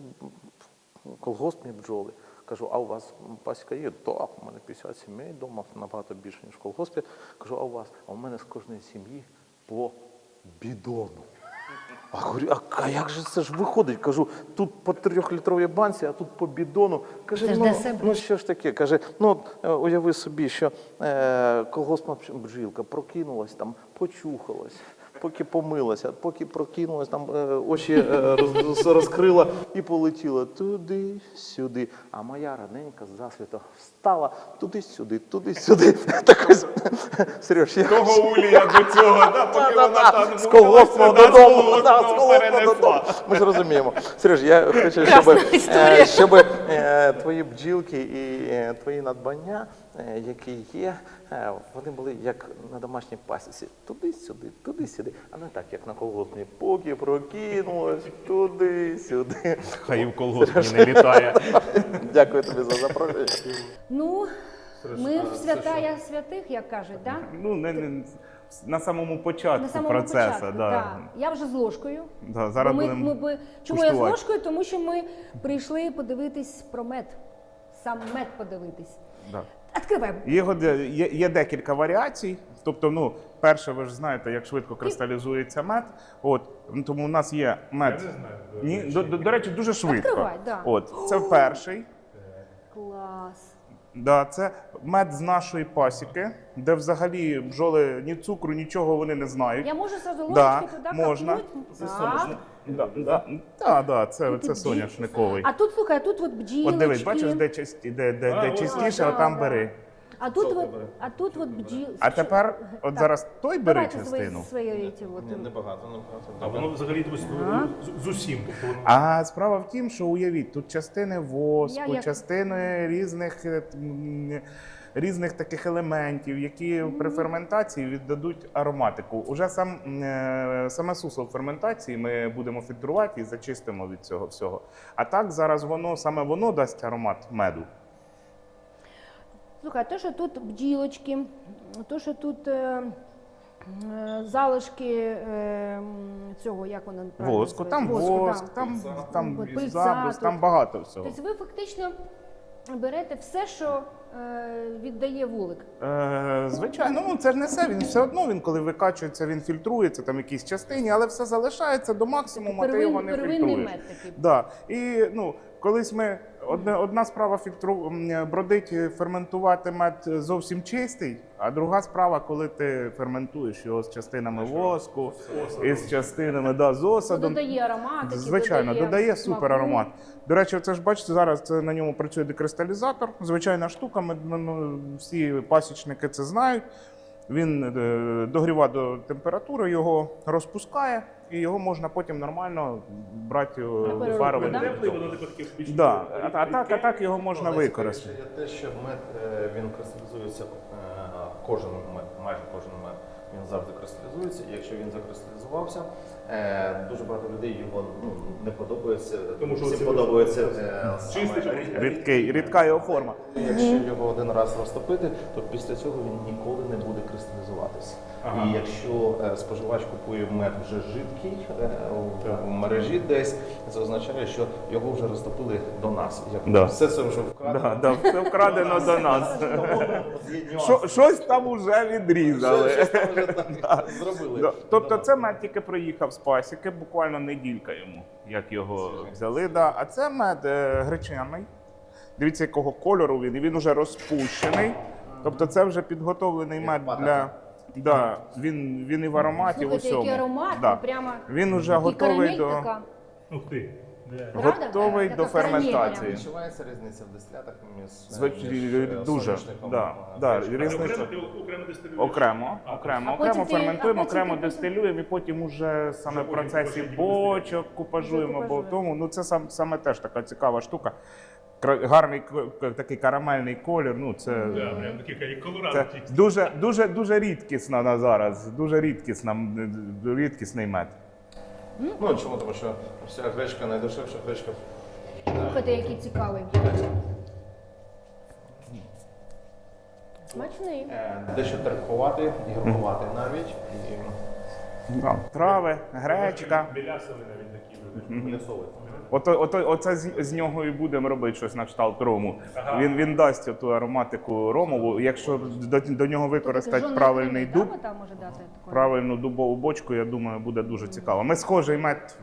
колгоспні бджоли. Кажу, а у вас пасіка є? Так, у мене 50 сімей вдома, набагато більше, ніж в колгоспі. Кажу, а у вас? А у мене з кожної сім'ї по бідону. А говорю, а як же це ж виходить? Кажу, тут по 3-літровій банці, а тут по бідону. Каже, ну що ж таке? Каже, ну уяви собі, що колгоспна бджілка прокинулась там, почухалась, поки помилася, поки прокинулась, там очі розкрила і полетіла туди-сюди. А моя раненька засвіта встала туди-сюди, туди-сюди. Так ось, Сереж, я... Того улія до цього, да, поки вона там з колгоспного додому, перенесла. Ми ж розуміємо. Сереж, я хочу, щоб твої бджілки і твої надбання, які є, вони були як на домашній пасіці. Туди-сюди, туди-сюди. А не так, як на колгоспні. Поки прокинулось, туди-сюди. Хай і в колгоспі не літає. Дякую тобі за запрошення. Ну, ми в святая святих, як кажуть, так? Ну, на самому початку На самому процесу. початку, Да. так. Я вже з ложкою. Да, зараз Бо будемо чому я з куштувати. ложкою? Тому що ми прийшли подивитись про мед. Сам мед подивитись. Да. Відкривай. Є декілька варіацій. Тобто, ну, перше, ви ж знаєте, як швидко кристалізується мед. От, тому у нас є мед. Я не знаю, Ні, до речі, дуже швидко. Відкривай, да. От, це перший. Клас. Да, це мед з нашої пасіки, де взагалі бджоли ні цукру, нічого вони не знають. Я можу зразу Да, ложки туди можна. капнуть? Це Так. соняшник. Да, це бджіл- соняшниковий. А тут, слухай, а тут от бджілочки. От дивись, бачиш, де ось частіше, да, отам да. бери. А тут Жовта от, бере. а тут от бджіл. А тепер, от Так. зараз той бери Давайте частину. свої ці от. Небагато. А воно взагалі Ага. з усім. Тобто воно А справа в тім, що уявіть, тут частини Я воску, як- частини різних таких елементів, які при ферментації віддадуть ароматику. Уже саме сусло ферментації ми будемо фільтрувати і зачистимо від цього всього. А так зараз саме воно дасть аромат меду. Слухай, то, що тут бджілочки, то, що тут залишки цього, як воно правильно Воску, там називається? воск, там От пильця забрус, тут. там багато всього. Тобто ви фактично берете все, що віддає вулик. Звичайно, ну це ж не все. Він все одно коли викачується, він фільтрується там якісь частині, але все залишається до максимуму, а ти його не Первинний фільтруєш. мед такий. Да. І колись ми одна справа бродить, ферментувати мед зовсім чистий, а друга справа, коли ти ферментуєш його з частинами воску, і з частинами з осадом. Додає ароматики, Звичайно, додає смаку. супер аромат. До речі, це ж бачите, зараз це на ньому працює декристалізатор. Звичайна штука, всі пасічники це знають. Він догріває до температури, його розпускає, і його можна потім нормально брати у переробку, паровий да? теплий, воно типу таке спічне. Да. А так його можна використати. Є те, що мед він кристалізується, кожен мед, майже кожен мед, він завжди кристалізується. І якщо він закристалізувався, дуже багато людей його не подобається. Тому що всім це подобається чистий, Рідкий, рідка його форма. Якщо його один раз розтопити, то після цього він ніколи не буде кристалізуватися. Ага. І якщо споживач купує мед вже жидкий в мережі десь, це означає, що його вже розтопили до нас. Да. Все це вже вкрадено. Все вкрадено до нас. Є нюанси. Щось там уже відрізали. Щось там вже так зробили. Да. Тобто це мед тільки приїхав з пасіки, буквально неділька йому, як його взяли. Да. А це мед гречаний. Дивіться, якого кольору він. І він вже розпущений. Тобто це вже підготовлений мед для. Да, він і в ароматі, в Слухайте, усьому. який аромат, Да. ну, прямо Він уже і готовий карамель до, така. Ух ти. Правда? готовий Така до карамельна. ферментації. Відчувається різниця в дистилятах між Дуже. соняшником, Да, гречкою? різниця. Окремо дистилюєш? Окремо А потім ферментуємо, ти окремо потім- дистилюємо і потім уже саме в потім процесі потім бочок купажуємо. Вже Бо купажуємо. тому це саме теж така цікава штука. Гарний такий карамельний колір. Ну це. Да, прям такий як колорадо. Це дуже рідкісна на зараз. Дуже рідкісний мед. Ну чому? Тому що вся гречка найдешевша гречка. Слухайте, який цікавий. Смачний. Дещо терпкувати, гіркувати навіть. Трави, гречка. Білясовий навіть такі. І м'ясовий. Оце з нього і будемо робити щось на кшталт рому. Він дасть ту ароматику ромову. Якщо до нього використати Жодної правильний окремої, дуб, да, там може дати таку? правильну дубову бочку, я думаю, буде дуже цікаво. Ми схожий мед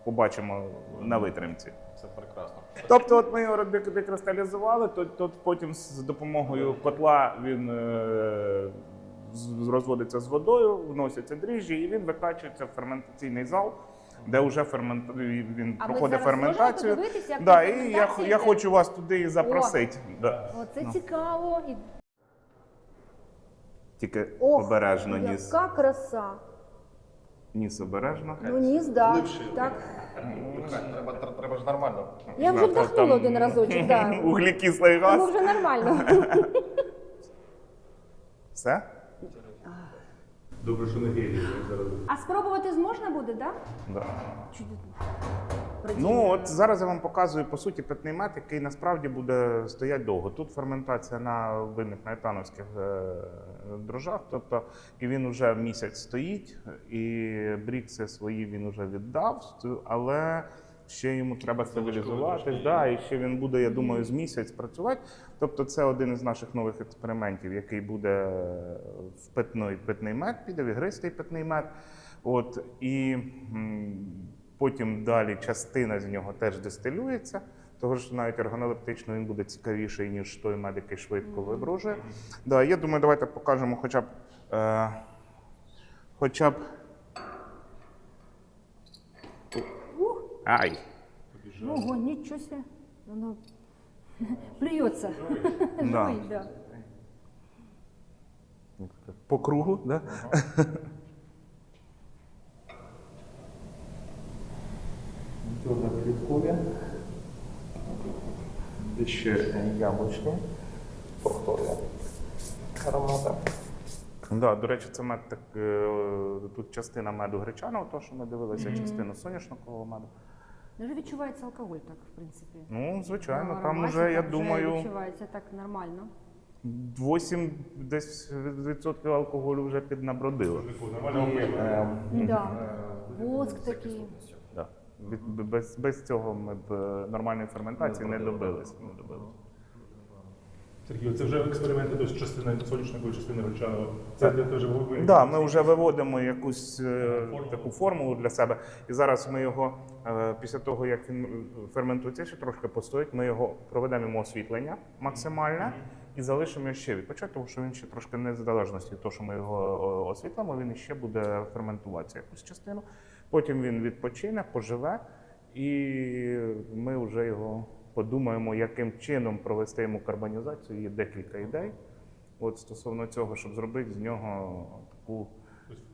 побачимо на витримці. Це прекрасно. Тобто, от ми його декристалізували, то потім з допомогою котла він розводиться з водою, вносяться дріжджі, і він викачується в ферментаційний зал, де вже він А ми проходить зараз ферментацію. можемо подивитися, як Да, ця і ферментація я йде? хочу вас туди запросити. Да. Оце цікаво. І... Тільки Ох, обережно ніс. яка краса. Ніс обережно. Ну, ніс, да. Так. Треба ж нормально. Я вже вдохнула один разочок, да. Углекислий Тому газ. вже нормально. Все? Добре, що не гелій зараз. А спробувати зможна буде, так? Да. Да? Ну, от зараз я вам показую, по суті, питний мед, який насправді буде стояти довго. Тут ферментація на винних на етановських дрожжах, тобто і він вже місяць стоїть, і брікси свої він вже віддав, але ще йому треба стабілізуватись, да, і ще він буде, я думаю, з місяць працювати. Тобто це один із наших нових експериментів, який буде в питний мед, піде в ігристий питний мед. От, і потім далі частина з нього теж дистилюється, тому що навіть органолептично він буде цікавіший, ніж той мед, який швидко вибружує. Да, я думаю, давайте покажемо хоча б Ай! Ого, нічого себе. Воно плюється. Да. Живий, да. По кругу, да? Квіткові, ще яблучні, фруктові аромати. Да, до речі, це мед так, тут частина меду гречаного, то, що ми дивилися, частина соняшникового меду. Вже відчувається алкоголь, так, в принципі. Ну, звичайно, На там ароматі вже, я так думаю, відчувається так нормально. 8 десь відсотків алкоголю вже піднабродило. Да. Воск такий. Да. Без цього ми б нормальної ферментації не добились. Сергій, це вже експерименти, тобто частина соняшникової, частина гречаного. Це для того, щоб ви... Да, ми вже виводимо якусь таку формулу для себе. І зараз ми його, після того, як він ферментується, ще трошки постоїть, ми його проведемо йому освітлення максимальне і залишимо його ще відпочати, тому що він ще трошки незалежності від того, що ми його освітлимо, він ще буде ферментуватися якусь частину. Потім він відпочине, поживе, і ми вже його подумаємо, яким чином провести йому карбонізацію. Є декілька ідей. От стосовно цього, щоб зробити з нього таку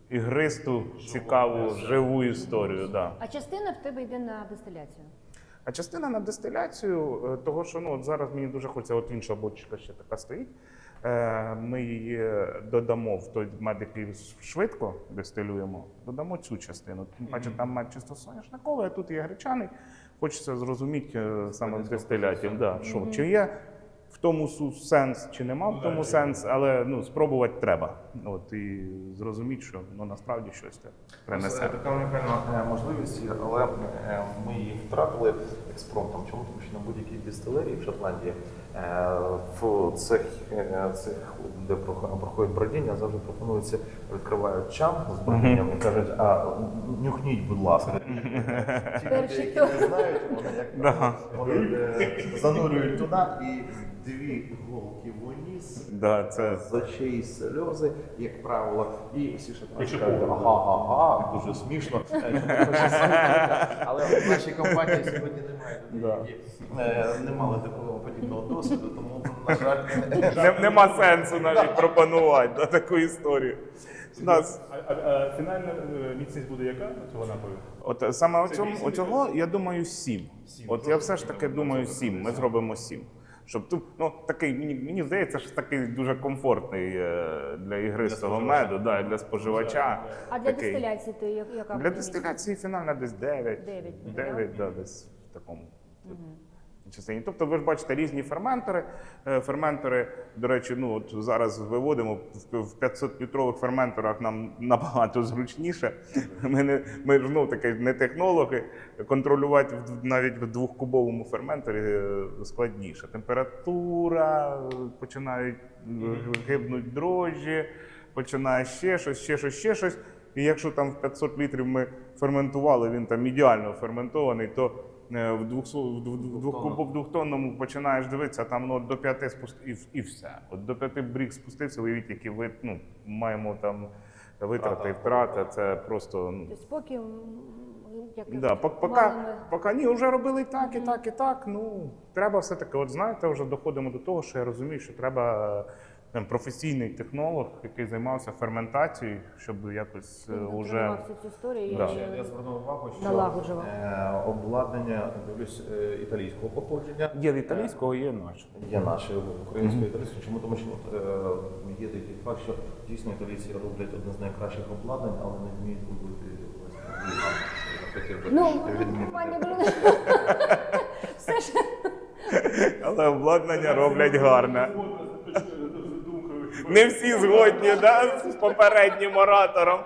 ігристу, цікаву, живу історію. Да. А частина в тебе йде на дистиляцію. А частина на дистиляцію, того, що от зараз мені дуже хочеться, от інша бочка ще така стоїть. Ми її додамо в той мед, який швидко дистилюємо, додамо цю частину. Тим паче там мед чисто соняшниковий, а тут є гречаний. Хочеться зрозуміти саме в дистиляті, да, що, чи є в тому сенс, чи нема в тому сенс, але спробувати треба. От, і зрозуміти, що насправді щось принесе. Це така унікальна можливість, але ми її втратили експромтом. Чому? Тому що на будь-якій дистилерії в Шотландії в цех, де проходить бродіння, завжди пропонується, відкривають чан з бродінням і кажуть, нюхніть, будь ласка. Ті люди, які не знають, вони занурюють туди і 2 голки в ніс, Да, це... з очей сльози, як правило, і всі шотландці кажуть, ага, дуже смішно. Але в нашій компанії сьогодні немає людей, які не мали такого подібного досвіду, тому, на жаль, Нема сенсу навіть пропонувати таку історію. А фінальна міцність буде яка цього напою? От саме оцього, я думаю, 7. От я все ж таки думаю 7. Ми зробимо 7. Щоб тут, такий, мені здається, що такий дуже комфортний для ігристого меду, да, для споживача. А для такий. дистиляції ти яка Для буде дистиляції фінальна десь 9. 9, да, десь в такому. Частині. Тобто ви ж бачите різні ферментори. Ферментори, до речі, от зараз виводимо в 500-літрових ферменторах нам набагато зручніше. Ми ж таки не технологи, контролювати навіть в 2-кубовому ферменторі складніше. Температура, починають гибнуть дрожжі, починає ще щось. І якщо там в 500 літрів ми ферментували, він там ідеально ферментований, то в 2-тонному починаєш дивитися, а там до 5 спустив і все. От до 5 брік спустився, уявіть, які маємо там витрати і втрати, це просто... Тобто поки, поки ні, вже робили і так, треба все-таки, от знаєте, вже доходимо до того, що я розумію, що треба професійний технолог, який займався ферментацією, щоб якось уже... Тренувався цю історію Да. і Я звернув увагу, що налагоджував. обладнання, дивлюсь, італійського походження. Є італійського, є наше. Є наше українське італійське. Чому? Тому що є такий факт, що дійсно італійці роблять одне з найкращих обладнань, але не вміють робити пані Бруно, все ж Але обладнання роблять гарне. Не всі згодні, да, з попереднім оратором.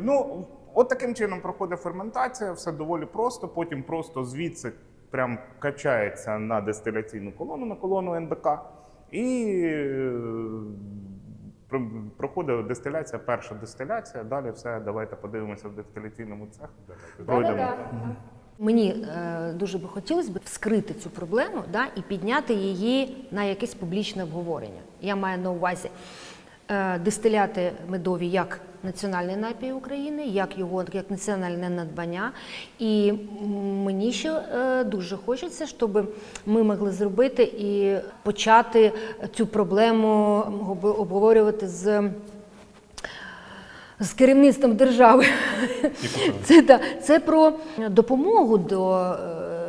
Ну, от таким чином проходить ферментація, все доволі просто, потім просто звідси прям качається на дистиляційну колону, на колону НДК, і проходить дистиляція, перша дистиляція, далі все, давайте подивимося в дистиляційному цеху. Пройдемо. Мені дуже би хотілося б вскрити цю проблему, да, і підняти її на якесь публічне обговорення. Я маю на увазі дистиляти медові як національний напій України, як національне надбання. І мені ще дуже хочеться, щоб ми могли зробити і почати цю проблему обговорювати з керівництвом держави. Це про допомогу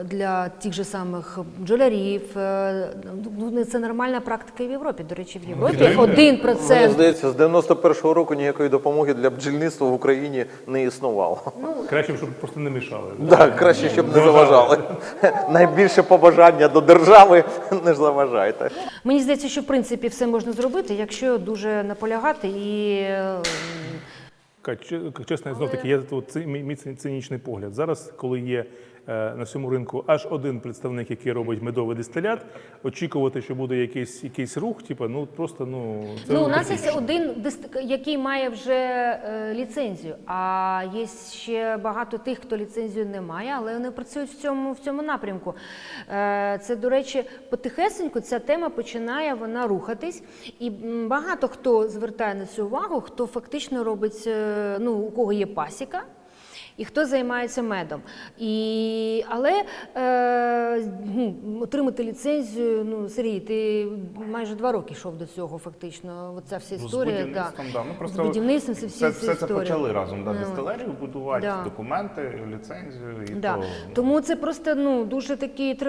для тих же самих бджолярів. Це нормальна практика і в Європі. До речі, в Європі 1%. Мені здається, з 91-го року ніякої допомоги для бджільництва в Україні не існувало. Краще, щоб просто не мішали. Так, краще, щоб не заважали. Найбільше побажання до держави – не заважайте. Мені здається, що в принципі все можна зробити, якщо дуже наполягати і Чесно, знов-таки, є тут мій цинічний погляд. Зараз, коли є на всьому ринку аж один представник, який робить медовий дистилят, очікувати, що буде якийсь рух, просто. Це у нас є один, який має вже ліцензію, а є ще багато тих, хто ліцензію не має, але вони працюють в цьому напрямку. Це, до речі, потихесеньку ця тема починає вона рухатись, і багато хто звертає на це увагу, хто фактично робить, у кого є пасіка, і хто займається медом. Але отримати ліцензію, Сергій, ти майже 2 роки йшов до цього фактично, оця вся історія. З будівництвом, да. З будівництвом, це всі все це історії. почали разом, дистилерію будувати, Да. документи, ліцензію. І Да. то... Тому це просто дуже такий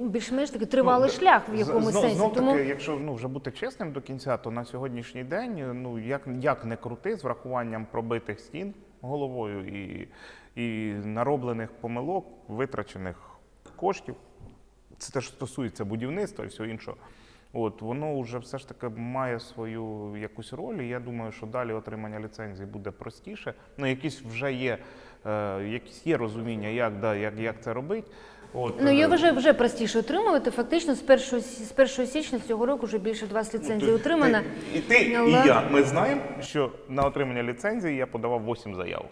більш-менш такий тривалий шлях в якомусь сенсі. Знов Тому... таки, якщо вже бути чесним до кінця, то на сьогоднішній день, як не крути, з врахуванням пробитих стін головою і нароблених помилок, витрачених коштів, це те, що стосується будівництва і всього іншого, воно вже все ж таки має свою якусь роль, і я думаю, що далі отримання ліцензії буде простіше. Якісь вже є, якісь є розуміння, як це робити. Я вважаю, вже простіше отримувати. Фактично, з 1 січня цього року вже більше 20 ліцензій отримано. І я. Ми знаємо, що на отримання ліцензії я подавав 8 заяв.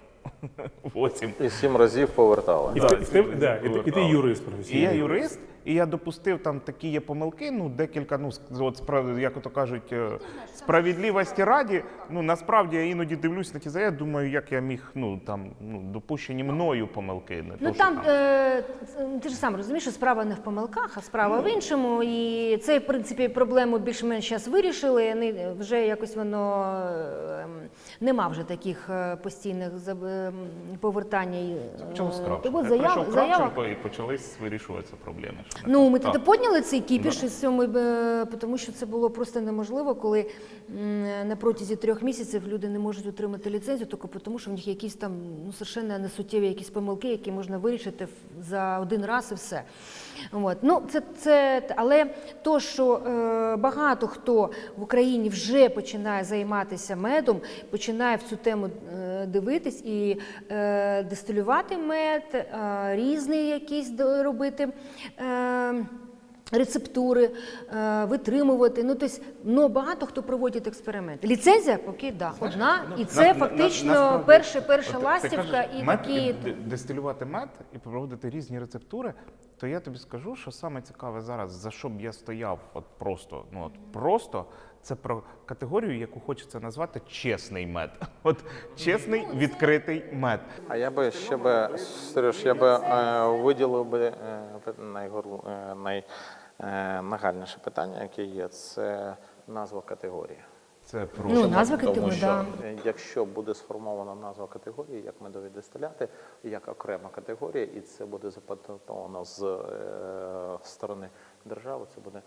8. І 7 разів повертали. І ти юрист професійний. І я юрист, і я допустив там такі є помилки, декілька, як ото кажуть, справедливості раді. Насправді я іноді дивлюся на ті заяви, думаю, як я міг, допущені мною помилки. Ти ж сам розумієш, що справа не в помилках, а справа в іншому. І це, в принципі, проблему більш-менш зараз вирішили. Вже якось воно нема вже таких постійних повертань. Чого з Кравченко? Я прийшов Кравченко і почались вирішуватися проблеми. Ми тоді підняли цей кіпіш із цьому, тому що це було просто неможливо, коли на протязі 3 місяців люди не можуть отримати ліцензію, тільки тому, що в них якісь там совершенно несуттєві якісь помилки, які можна вирішити за один раз і все. Але то, що багато хто в Україні вже починає займатися медом, починає в цю тему дивитись і дистилювати мед, різний якийсь робити рецептури, витримувати. Багато хто проводить експерименти. Ліцензія поки одна, і це фактично перша ластівка. Дистилювати мед і проводити різні рецептури, то я тобі скажу, що саме цікаве зараз, за що б я стояв просто, це про категорію, яку хочеться назвати чесний мед. Чесний, відкритий мед. А я би ще Сереж, виділив би нагальніше питання, яке є, це назва категорії. Це Ну, назва Тому категорії, що да. якщо буде сформована назва категорії, як медові дистиляти, як окрема категорія, і це буде запатентовано з сторони держави, це буде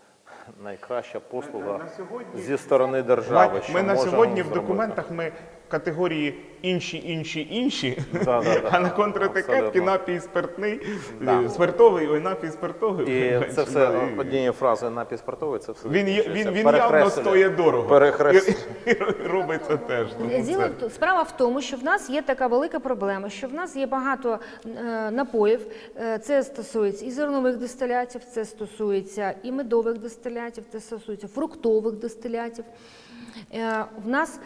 найкраща послуга зі сторони держави. Ми на можемо сьогодні в зробити. документах ми категорії інші, Да. а на контретикетці Абсолютно. напій спиртний, Да. спиртовий, ой, напій спиртовий. І це все однією фразою напій спиртовий, це все Він закінчується. явно стоїть дорого. Перехрест. І робить це теж. Тому Діло справа в тому, що в нас є така велика проблема, що в нас є багато напоїв. Це стосується і зернових дистилятів, це стосується і медових дистилятів, це стосується фруктових дистилятів. В нас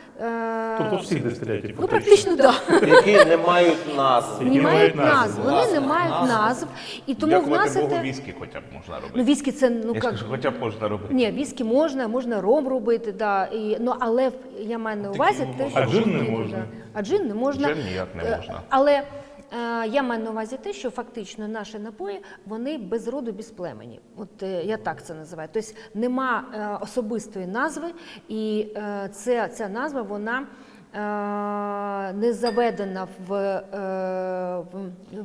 Тобто всіх дистилятів. ну практично так. Які не мають назви. Не мають назв. назв, вони не мають назв, і тому в нас Богу, це... віскі хоча б можна робити. Ну, віскі це, ну, Я як... скажу, хоча б можна робити. Ні, віскі можна ром робити, да, і, ну, але я маю на увазі те, що... А джин не можна. А джин не можна. Джин ніяк не можна. Але я маю на увазі те, що фактично наші напої, вони без роду, без племені. От я так це називаю. Тобто нема особистої назви, і ця назва, вона не заведена в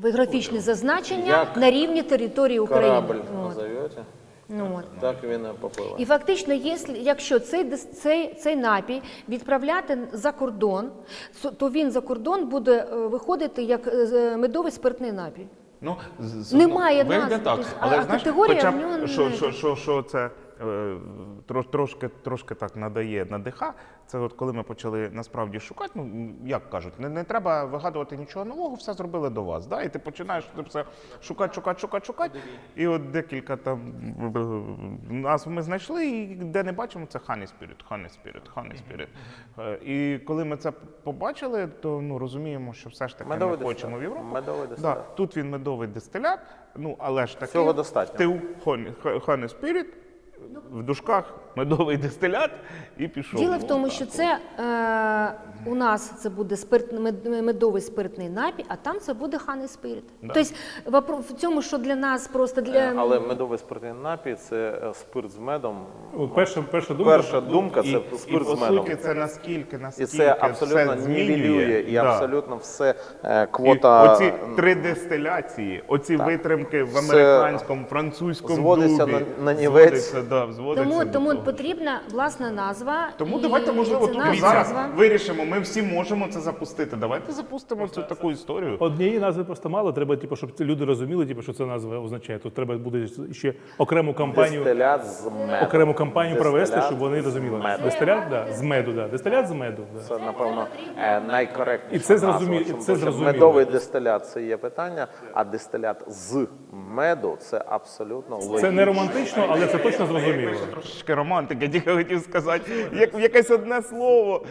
географічне зазначення Як на рівні території України. Корабль От. назовете, Ну, от. так він і попливе. І фактично, якщо цей напій відправляти за кордон, то він за кордон буде виходити як медовий спиртний напій. Ну, Немає вийде назви, так. тобто, Але а знаєш, категорія хоча в нього б, не- що це трошки так надиха. Це от коли ми почали насправді шукати, ну як кажуть, не треба вигадувати нічого нового, все зробили до вас. Да? І ти починаєш це все шукати. І от декілька там назв ми знайшли, і де не бачимо, це Honey Spirit. І коли ми це побачили, то ну, розуміємо, що все ж таки Медовий ми хочемо в дистилят. Європу. Медовий дистилят. Да, тут він медовий дистилят, ну але ж таки Цього достатньо. ти Honey Spirit, в дужках медовий дистилят і пішов. Діло в тому, що це у нас це буде медовий спиртний напій, а там це буде Honey Spirit. Тобто в цьому, що для нас просто для... Але медовий спиртний напій – це спирт з медом. Перша думка. Перша думка – це І спирт по з медом. суті це наскільки І це абсолютно все змінює. нівелює, і Да. абсолютно все І квота оці 3 дистиляції, оці витримки в Все американському, французькому зводиться дубі, на нівець. зводиться Тому до того. потрібна власна назва. Тому і давайте, можливо, ця тут ми назва- зараз вирішимо, ми всі можемо це запустити. Давайте запустимо цю таку історію. Однієї назви просто мало, треба, типу, щоб ці люди розуміли, типу, що це назва означає. Тут треба буде ще окрему кампанію, Дистилят з медом. провести, Дистилят щоб вони з розуміли. медом. Дистилят, да, з меду, да. Дистилят з меду. Да. Це, напевно, найкоректніша І це назва, зрозуміло, тому це що зрозуміло. медовий дистилят – це є питання, а дистилят з меду – це абсолютно логічно. Це не романтично, але це точно зрозуміло. Трошечки романтики, тільки хотів сказати, як якесь одне слово.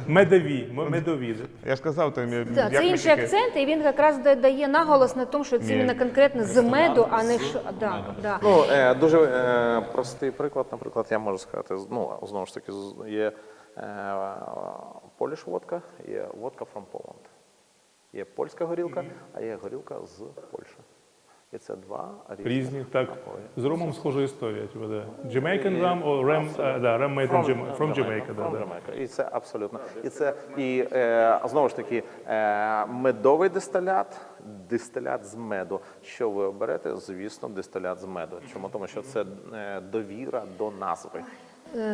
Медові. Я ж казав, там, Так, це інший акцент, і він якраз дає наголос на тому, що це іменно конкретно з меду, а не що. Да. Ну, дуже простий приклад. Наприклад, я можу сказати, ну, знову ж таки, є Polish водка, є водка from Poland. Є польська горілка, а є горілка з Польщі. І це два Різні, так. напої. З ромом схожа історія. Типу, да. Jamaican rum, or rum, rum made from Jamaica. Да, From да. Jamaica. І це абсолютно. І знову ж таки, медовий дистилят з меду. Що ви оберете? Звісно, дистилят з меду. Чому? Тому що це довіра до назви.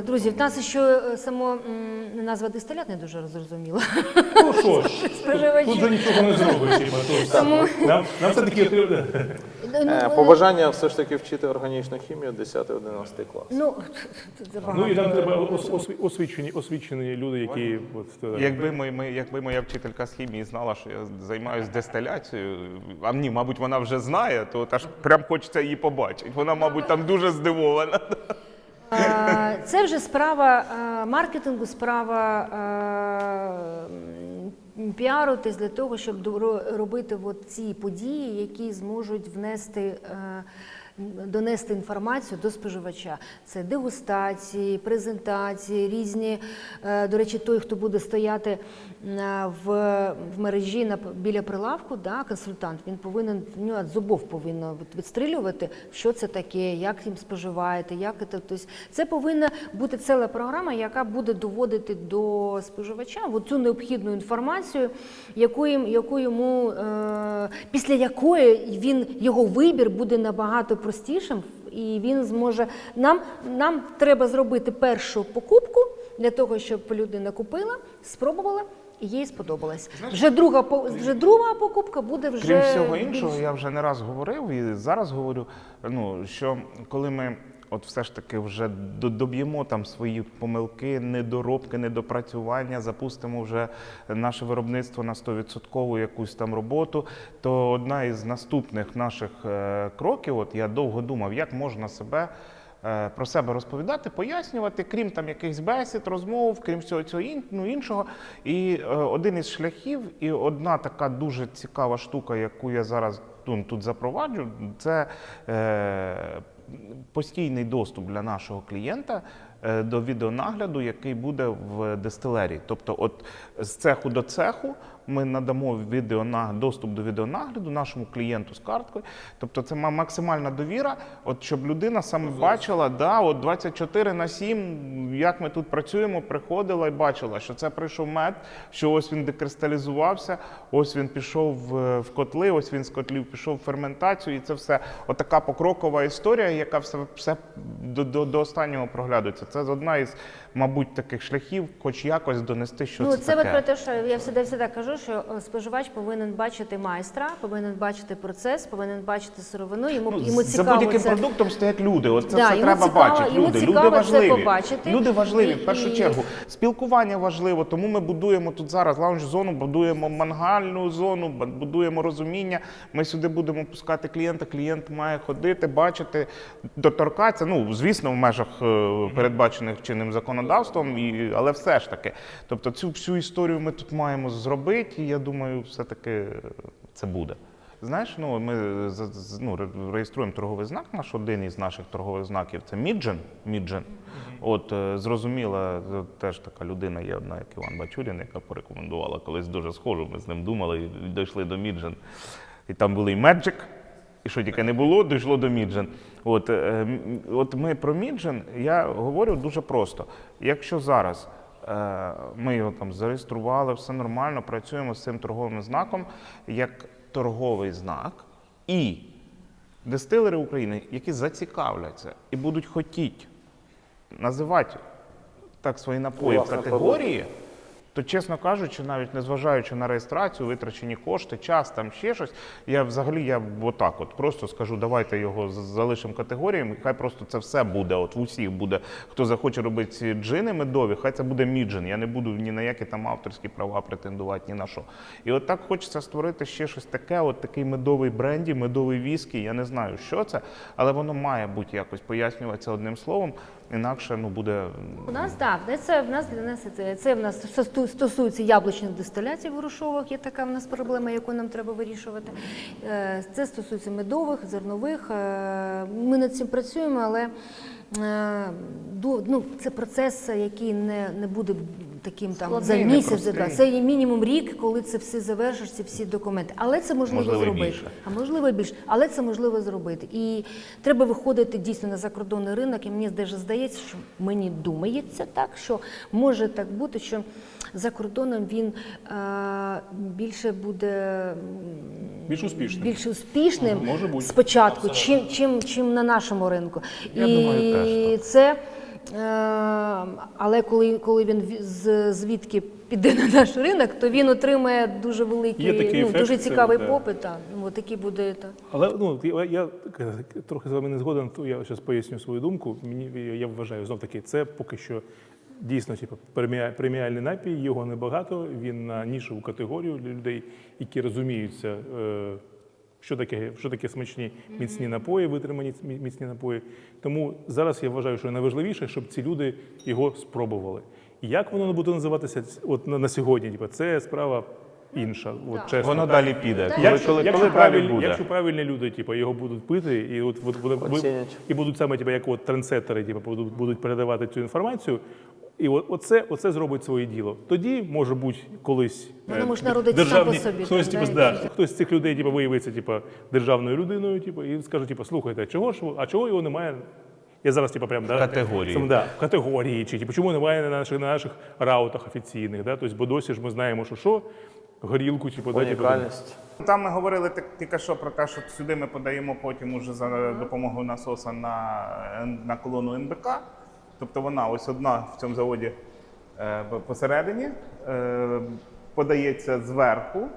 Друзі, в нас ще само назва дистилят не дуже зрозуміла. Ну що ж, тут за нічого не зробиш. Типу, тут. Нам все-таки... Побажання все ж таки вчити органічну хімію 10-11 клас. Ну, це багато. Ну і нам треба освічені люди, які... От, Якби моя вчителька з хімії знала, що я займаюся дистиляцією, а ні, мабуть, вона вже знає, то аж прям хочеться її побачити. Вона, мабуть, там дуже здивована. Це вже справа маркетингу, справа піару, тобто для того, щоб робити от ці події, які зможуть внести донести інформацію до споживача. Це дегустації, презентації, різні, до речі, той, хто буде стояти в мережі біля прилавку, да, консультант, він повинен, в нього від зубов повинно відстрілювати, що це таке, як їм споживаєте, як це. Тобто це повинна бути ціла програма, яка буде доводити до споживача цю необхідну інформацію, яку йому, після якої його вибір буде набагато простішим, і він зможе. Нам треба зробити першу покупку для того, щоб людина купила, спробувала і їй сподобалось. Вже друга покупка буде вже. Крім всього іншого, я вже не раз говорив і зараз говорю, що коли ми от все ж таки вже доб'ємо там свої помилки, недоробки, недопрацювання, запустимо вже наше виробництво на 100% якусь там роботу, то одна із наступних наших кроків, от я довго думав, як можна про себе розповідати, пояснювати, крім там якихось бесід, розмов, крім всього цього іншого. І один із шляхів, і одна така дуже цікава штука, яку я зараз тут запроваджу, це постійний доступ для нашого клієнта до відеонагляду, який буде в дистилерії. Тобто от з цеху до цеху ми надамо доступ до відеонагляду нашому клієнту з карткою. Тобто це максимальна довіра, от щоб людина саме бачила, от 24/7, як ми тут працюємо, приходила і бачила, що це прийшов мед, що ось він декристалізувався, ось він пішов в котли, ось він з котлів пішов в ферментацію, і це все отака покрокова історія, яка все до останнього проглядується. Це одна із, мабуть, таких шляхів, хоч якось донести, що це таке. Це про те, що я завжди кажу, що споживач повинен бачити майстра, повинен бачити процес, повинен бачити сировину, йому цікаво. За будь-яким продуктом стоять люди, от це все йому треба бачити. Люди важливі. Побачити. Люди важливі, в першу чергу. Спілкування важливо, тому ми будуємо тут зараз лаунж-зону, будуємо мангальну зону, будуємо розуміння. Ми сюди будемо пускати клієнта, клієнт має ходити, бачити, доторкатися, звісно, в межах передбачених чинним законодавством, але все ж таки. Тобто цю всю історію ми тут маємо зробити, і я думаю, все-таки це буде. Знаєш, ми реєструємо торговий знак, один із наших торгових знаків – це Міджен. От, зрозуміла, теж така людина є одна, як Іван Бачурін, яка порекомендувала, колись дуже схожу, ми з ним думали і дійшли до Міджен. І там були і Magic, і що тільки не було, дійшло до Міджен. От ми про Міджен, я говорю дуже просто. Якщо зараз ми його там зареєстрували, все нормально, працюємо з цим торговим знаком, як торговий знак, і дистилери України, які зацікавляться і будуть хотіти називати так свої напої в категорії, то, чесно кажучи, навіть незважаючи на реєстрацію, витрачені кошти, час, там ще щось, я отак просто скажу, давайте його залишимо категоріями, хай просто це все буде, от в усіх буде, хто захоче робити ці джини медові, хай це буде Міджен, я не буду ні на які там авторські права претендувати, ні на що. І от так хочеться створити ще щось таке, от такий медовий бренді, медовий віскі, я не знаю, що це, але воно має бути якось пояснюватися одним словом, інакше буде... У нас, так, це в нас стосується яблучних дистиляцій в грушових, є така в нас проблема, яку нам треба вирішувати. Це стосується медових, зернових. Ми над цим працюємо, але це процес, який не буде таким там за місяць, це є мінімум рік, коли це все завершиш, всі документи. Але це можливо зробити. Більше. А можливо більше. Але це можливо зробити. І треба виходити дійсно на закордонний ринок, і мені здається, що мені думається так, що може так бути, що за кордоном він більше буде більш успішним спочатку, чим на нашому ринку. Я думаю, теж так. Це, але коли він звідки піде на наш ринок, то він отримає дуже великий, дуже цікавий попит. Такий буде. Але я трохи з вами не згоден, то я зараз поясню свою думку. Я вважаю, знов-таки, це поки що дійсно преміальний напій, його небагато, він на нішеву категорію для людей, які розуміються, що таке смачні міцні напої, витримані міцні напої. Тому зараз я вважаю, що найважливіше, щоб ці люди його спробували. І як воно буде називатися на сьогодні, це справа інша. От, Так. чесно. Воно далі піде. Якщо далі буде. якщо правильні люди типу, його будуть пити, і Оцінять. і будуть саме типу, як от трендсеттери типу, будуть передавати цю інформацію, і оце зробить своє діло. Тоді, може бути, колись Воно може народитися сам по собі, хтось, так, типу, да, хтось з цих людей типу, виявиться типу, державною людиною типу, і скаже, типу, слухайте, чого його немає? Я зараз типу, прям, да, Категорії. в категорії, чи типу, чому немає на наших раутах офіційних. Да? Тобто, бо досі ж ми знаємо, що горілку, типу, да, типу, Унікальність. Там ми говорили тільки що про те, що сюди ми подаємо потім уже за допомогою насоса на колону НБК. Тобто вона ось одна в цьому заводі посередині, подається зверху,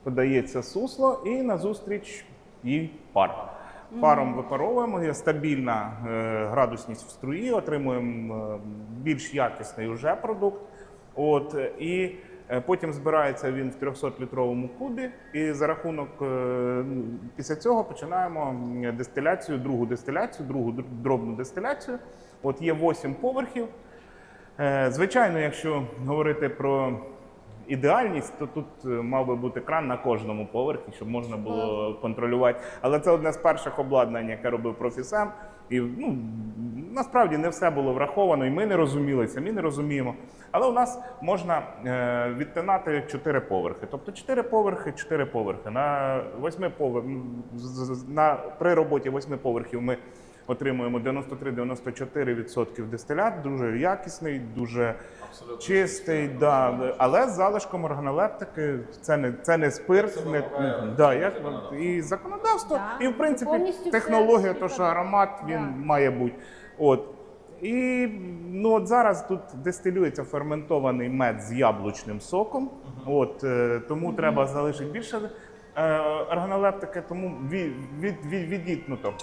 подається сусло і назустріч їй пар. Паром випаровуємо, є стабільна градусність в струї, отримуємо більш якісний вже продукт. От, і потім збирається він в 300-літровому кубі, і за рахунок після цього починаємо дистиляцію, другу дробну дистиляцію. От є 8 поверхів. Звичайно, якщо говорити про ідеальність, то тут мав би бути кран на кожному поверхі, щоб можна було контролювати. Але це одне з перших обладнань, яке робив Профісем. І насправді не все було враховано, і ми не розуміли, самі не розуміємо. Але у нас можна відтинати 4 поверхи. Тобто 4 поверхи. При роботі 8 поверхів ми отримуємо 93-94% дистилят, дуже якісний, дуже чистий, да, але з залишком органолептики, це не спирт, і законодавство, Да. і в принципі Повністю технологія, все то що аромат він Да. має бути. От. І от зараз тут дистилюється ферментований мед з яблучним соком, от, тому треба залишити більше органолептики, тому відітнуто.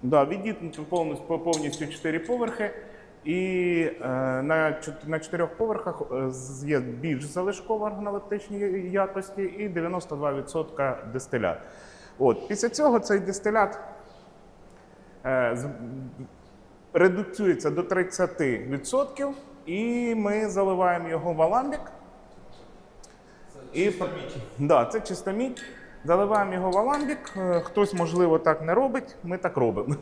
Відітнуто повністю 4 поверхи, і на 4 поверхах є більш залишково органолептичні якості і 92% дистилят. От. Після цього цей дистилят редукціюється до 30%, і ми заливаємо його в аламбік. Це чиста мідь. Заливаємо його в аламбік. Хтось, можливо, так не робить, ми так робимо.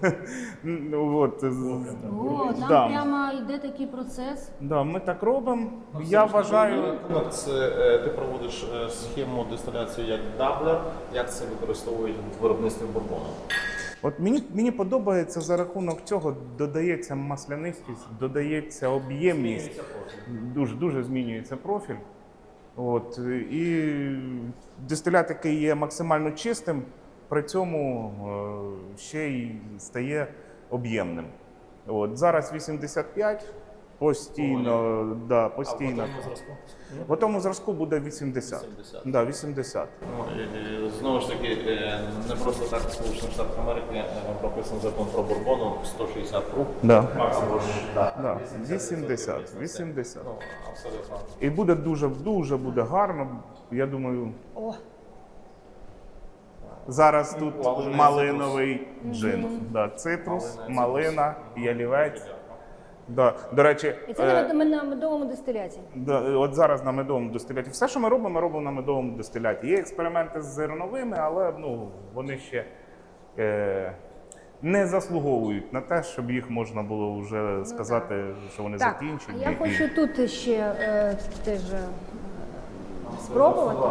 Там прямо йде такий процес. Ми так робимо. Я вважаю. Це ти проводиш схему дистиляції як даблер, як це використовують в виробництві бурбону? От мені подобається за рахунок цього, додається маслянистість, додається об'ємність. Дуже змінюється профіль. От, і дистилят, який є максимально чистим, при цьому ще й стає об'ємним. От, зараз 85, постійно. В тому зразку буде 80. 80. І знову ж таки, не просто так в Сполучених Штатах Америки прописаний закон про бурбону 160 проб. Максимум 80. Абсолютно. І буде дуже буде гарно. Я думаю, зараз тут малиновий джин. Цитрус, малина, ялівець. До речі, І це на медовому дистиляті. от зараз на медовому дистиляті. Все, що ми робимо на медовому дистиляті. Є експерименти з зерновими, але вони ще не заслуговують на те, щоб їх можна було вже сказати, що вони Так, закінчені. а я хочу тут ще теж спробувати.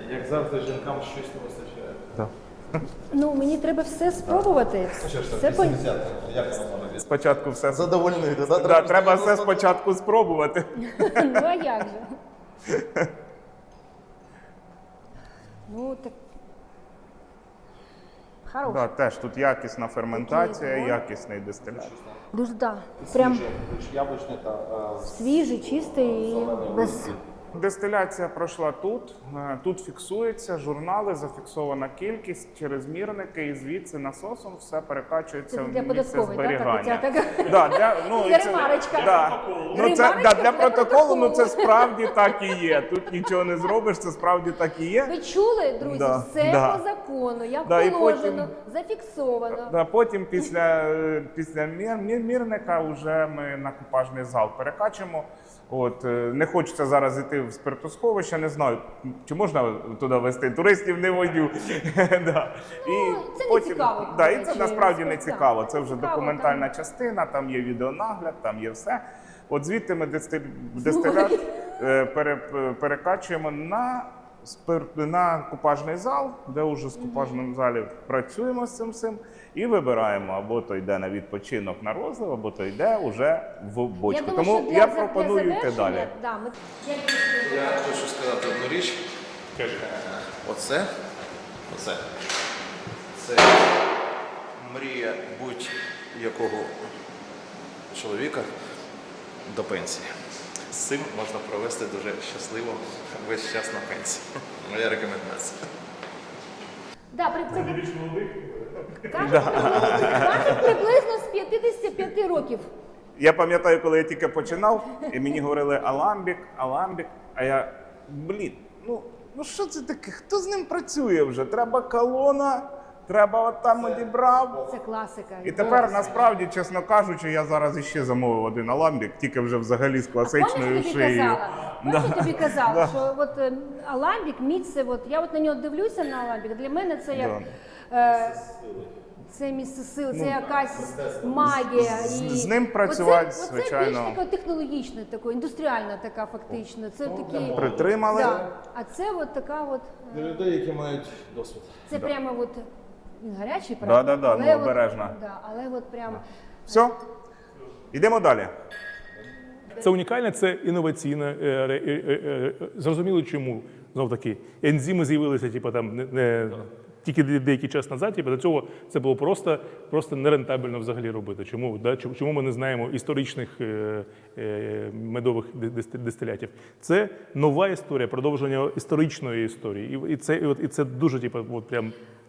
Як завжди, жінкам щось не вистачає. Мені треба все спробувати. Все Як воно може? Спочатку все Задовольнити, треба все спочатку спробувати. Ну а як же? Так. Хорош. Теж тут якісна ферментація, Такий, якісний дистилят. Дуже, прям Яблучний та свіжий, чистий і без дистиляція пройшла тут. Тут фіксується журнали, зафіксована кількість через мірники, і звідси насосом все перекачується Це в для місце податкової, так? зберігання. Так, оця Да, для Це ремарочка. Да. Ну, це, Ремарочка для для протоколу, ну це протоколу. справді так і є. Тут нічого не зробиш, це справді так і є. Ви чули, друзі? Да, Все да. по закону, як Да, і положено, потім- зафіксовано. Да, потім після мірника вже ми на купажний зал перекачемо. От, не хочеться зараз йти в спиртосховище, не знаю, чи можна туди вести туристів, не водю. Да. це не цікаво, Да, до і це речі, насправді не так, цікаво. Це вже цікаво, документальна частина, там є відеонагляд, там є все. От звідти ми дистилят перекачуємо на купажний зал, де вже з купажним залі працюємо з цим всім і вибираємо, або то йде на відпочинок на розлив, або то йде вже в бочку. Я думаю, Тому що для я пропоную йти завершення, далі. да, ми... Я хочу сказати одну річ. Оце це мрія будь-якого чоловіка до пенсії. З цим можна провести дуже щасливо весь час на пенсії. Моя рекомендація. Да, кажуть, приблизно з 55 років. Я пам'ятаю, коли я тільки починав, і мені говорили аламбік, а я, ну що це таке, хто з ним працює вже? Треба колона, треба от там одібрав. Це класика. І тепер, насправді, чесно кажучи, я зараз іще замовив один аламбік, тільки вже взагалі з класичною шиєю. Помниш, я тобі казала, що от аламбік, місце, я от на нього дивлюся на аламбік, для мене це як... Це місце сил, це якась магія. З ним працювати, звичайно. Це більш така технологічна, така, індустріальна така фактично. Це такі... Притримали. Да. А це от така от... Для людей, які мають досвід. Це прямо от... Він гарячий, Да, правда? да, Але ну обережно. Да, але от прямо... Все, йдемо далі. Це унікальне, це інноваційне. Зрозуміло чому. Знов таки, ензими з'явилися не тільки деякий час назад, до цього це було просто нерентабельно взагалі робити. Чому? Да? Чому ми не знаємо історичних медових дистилятів? Це нова історія, продовження історичної історії. І це дуже,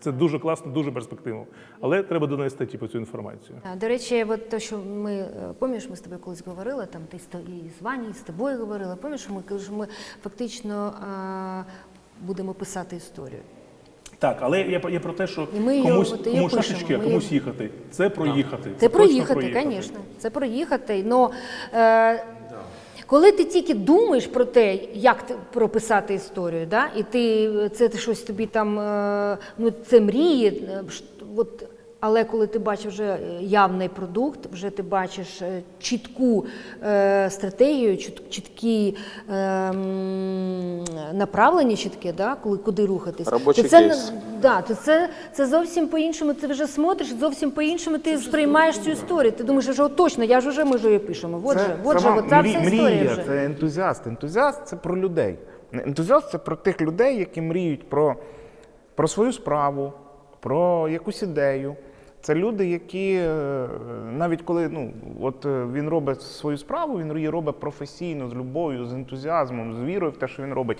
це дуже класно, дуже перспективно. Але треба донести цю інформацію. До речі, от те, що пам'ятаєш, ми з тобою колись говорили, там ти і з Ванею, і з тобою говорили, пам'ятаєш, що ми фактично будемо писати історію. Так, але я про те, що І ми її комусь пишемо, шашечки, а ми комусь їхати. Це проїхати. Це точно проїхати, звісно. Це проїхати. Но коли ти тільки думаєш про те, як прописати історію, да? І це щось тобі там, це мрії, але коли ти бачиш вже явний продукт, вже ти бачиш чітку стратегію, чіткі направлення чітке, да? Куди рухатись. Робочий то це, кейс. Да, то це зовсім по-іншому, ти вже смотриш, зовсім по-іншому ти сприймаєш цю історію. Ти думаєш, що точно, ми ж її пишемо. Ця вся історія вже. Це ентузіаст. Ентузіаст – це про людей. Ентузіаст – це про тих людей, які мріють про свою справу, про якусь ідею. Це люди, які навіть коли він робить свою справу, він її робить професійно, з любов'ю, з ентузіазмом, з вірою в те, що він робить.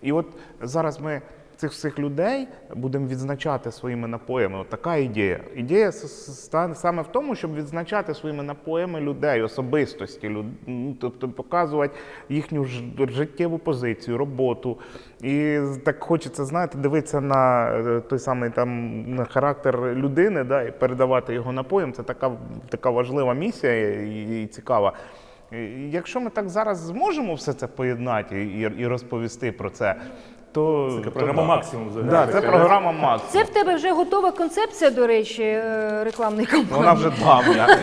І от зараз ми цих всіх людей будемо відзначати своїми напоями. От така ідея. Ідея саме в тому, щоб відзначати своїми напоями людей, особистості, тобто показувати їхню життєву позицію, роботу. І так хочеться, знаєте, дивитися на той самий на характер людини, да, і передавати його напоям. Це така важлива місія і цікава. Якщо ми так зараз зможемо все це поєднати і розповісти про це, то Це програма «Максимум» взагалі. Да, це програма «Максимум». Це в тебе вже готова концепція, до речі, рекламної кампанії. Вона вже давня.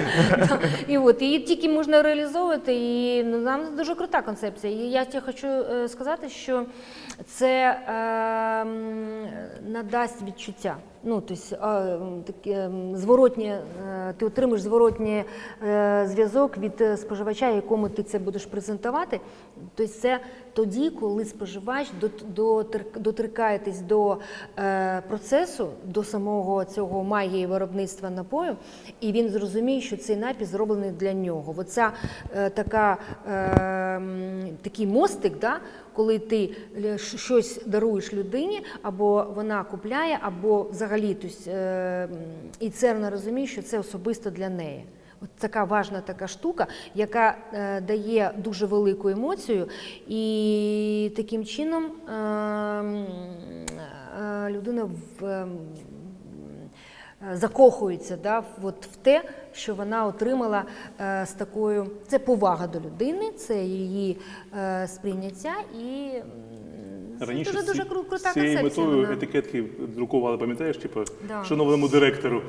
І її тільки можна реалізовувати, і нам дуже крута концепція. І я тебе хочу сказати, що це надасть відчуття. Ти отримаєш зворотній зв'язок від споживача, якому ти це будеш презентувати. Тобто це тоді, коли споживач доторкаєтесь до процесу, до самого цього магії виробництва напою, і він зрозуміє, що цей напій зроблений для нього. Оця такий мостик, да, коли ти щось даруєш людині, або вона купляє, або взагалі, і це вона розуміє, що це особисто для неї. От така важна така штука, яка дає дуже велику емоцію, і таким чином людина закохується, да, от в те, що вона отримала з такою. Це повага до людини, це її сприйняття і Раніше дуже крута з цією концепція. метою вона. етикетки друкували, пам'ятаєш, типу, Да. шановному директору.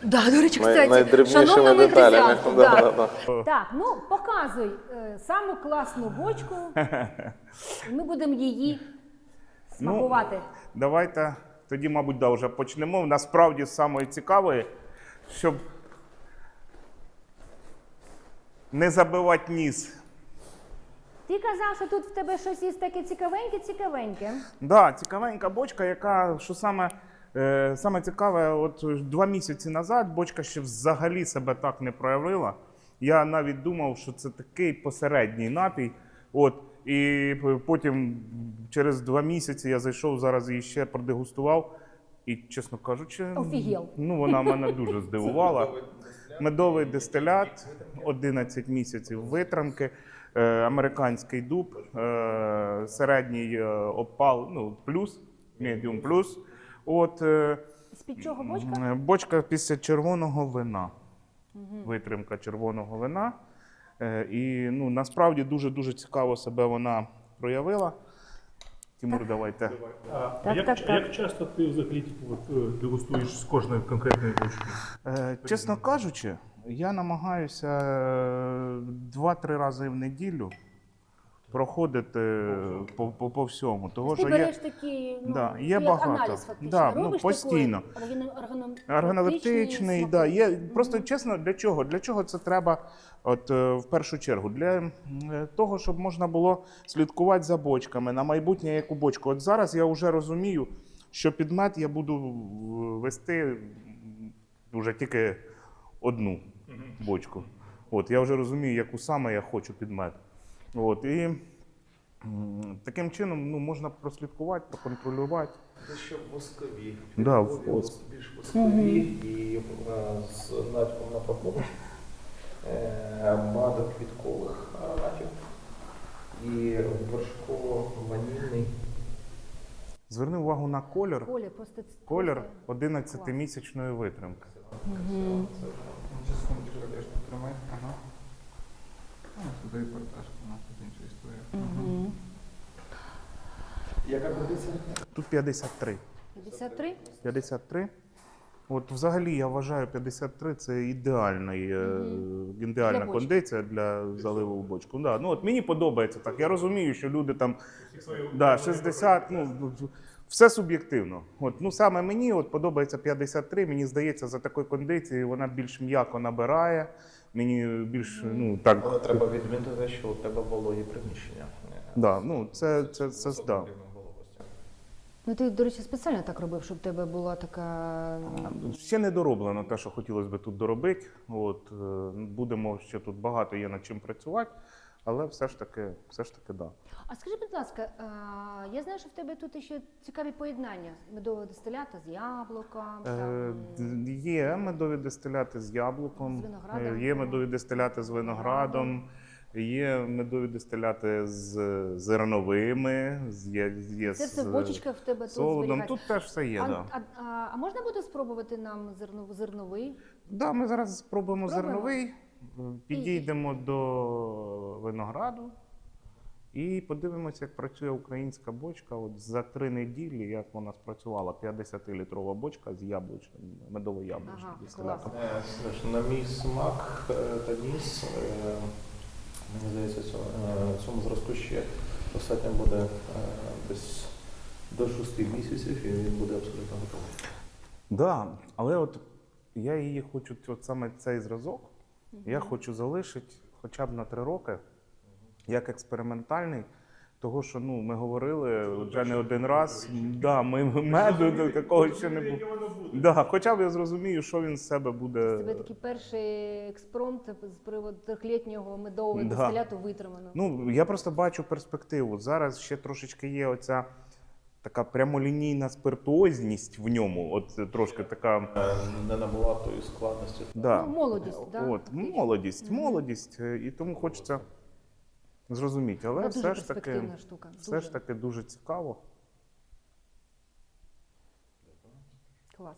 Да, до речі, кстати, Найдрібнішими шановному деталями. ентузіасту, да. Так, ну показуй саму класну бочку, і ми будемо її смакувати. Давайте тоді, мабуть, вже почнемо. Насправді, з самої цікавої, щоб не забивати ніс. Ти казав, що тут в тебе щось є таке цікавеньке. Да, цікавенька бочка, яка, що саме цікаве, от 2 місяці назад бочка ще взагалі себе так не проявила. Я навіть думав, що це такий посередній напій. От, і потім через 2 місяці я зайшов, зараз її ще продегустував. І, чесно кажучи, Офігел. ну, вона мене дуже здивувала. Медовий дистилят, 11 місяців витримки, американський дуб, середній опал, ну, плюс, медіум плюс. От, З-під чого бочка? бочка після червоного вина. Витримка червоного вина. І ну, насправді дуже дуже цікаво себе вона проявила. Тимур, давайте. Як часто ти взагалі дегустуєш з кожної конкретної бочки? Чесно кажучи, я намагаюся 2-3 рази в неділю проходити по всьому. Того, Ти що береш такі, да, ти є як багато. аналіз фактично, Да, ну, робиш постійно. такий Органолептичний, да. Є, просто чесно, для чого? Для чого це треба от, в першу чергу? Для того, щоб можна було слідкувати за бочками, на майбутнє яку бочку. От зараз я вже розумію, що під мед я буду вести вже тільки одну бочку. От, я вже розумію, яку саме я хочу під мед. От, і таким чином ну, можна прослідкувати, проконтролювати. Дещо воскові. Да, Воск більш воскові і з натяком на проходу. Багато квіткових ароматів і вершково-ванільний. Зверни увагу на колір. Колір просто 11-місячної витримки. Секундочку, я ж потримаю. Ага. Сюди портажка, у нас тут інша історія. Яка кондиція? Тут 53. 53? 53. От взагалі я вважаю 53 це ідеальна Для бочки. кондиція для заливу в бочку. Да. Ну, от мені подобається так. Я розумію, що люди там да, 60, ну, все суб'єктивно. От, ну, саме мені от, подобається 53, мені здається, за такої кондиції вона більш м'яко набирає. Мені більш, ну, так. Але треба відмітити, що у тебе вологі приміщення. Да, ну, це да. Ну ти, до речі, спеціально так робив, щоб в тебе була така. Ще не дороблено те, що хотілося б тут доробити. От, будемо ще тут багато є над чим працювати, але все ж таки, да. А скажи, будь ласка, я знаю, що в тебе тут ще цікаві поєднання медового дистилята з яблуком. Є медові дистиляти з яблуком, З виноградом. є медові дистиляти з виноградом, є медові дистиляти з зерновими, є Це все в бочечках в тебе тут солодом. зберігається. Тут теж все є, А, да. а можна буде спробувати нам зерновий? Да, ми зараз спробуємо Спробуємо? зерновий, підійдемо до винограду і подивимося, як працює українська бочка. От за 3 неділі, як вона спрацювала, 50-літрова бочка з яблучним, медово-яблучним Ага, дистилятом. На мій смак та ніс, мені здається, цьому зразку ще достатньо буде десь до 6 місяців, і він буде абсолютно готовий. Да, але от я її хочу, от саме цей зразок, я хочу залишити хоча б на 3 роки, як експериментальний, того, що ми говорили вже не один раз. Да, меду такого ще не було. Да, хоча б я зрозумію, що він з себе буде. Це такий перший експромт з приводу трьохлітнього медового Да. дистиляту витримано. Я просто бачу перспективу. Зараз ще трошечки є оця така прямолінійна спиртуозність в ньому. От трошки така. Не набула тої складності. Да. Молодість, да? От, молодість. І тому хочеться зрозуміти. Але Вона дуже все ж таки, перспективна штука. все ж таки дуже цікаво. Клас.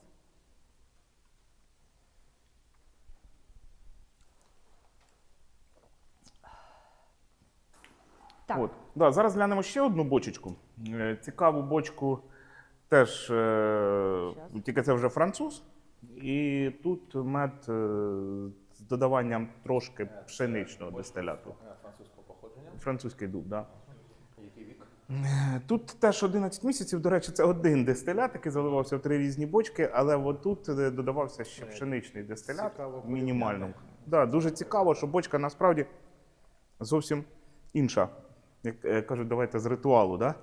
Так, От. Да, зараз глянемо ще одну бочечку. Цікаву бочку теж, тільки це вже француз. І тут мед з додаванням трошки пшеничного дистиляту. Французького походження. Французький дуб, так. Да. Який вік? Тут теж 11 місяців, до речі, це один дистилят, який заливався в 3 різні бочки, але отут додавався ще пшеничний дистилят Цікаво мінімально. Да, дуже цікаво, що бочка насправді зовсім інша. Як кажуть, давайте з ритуалу, да?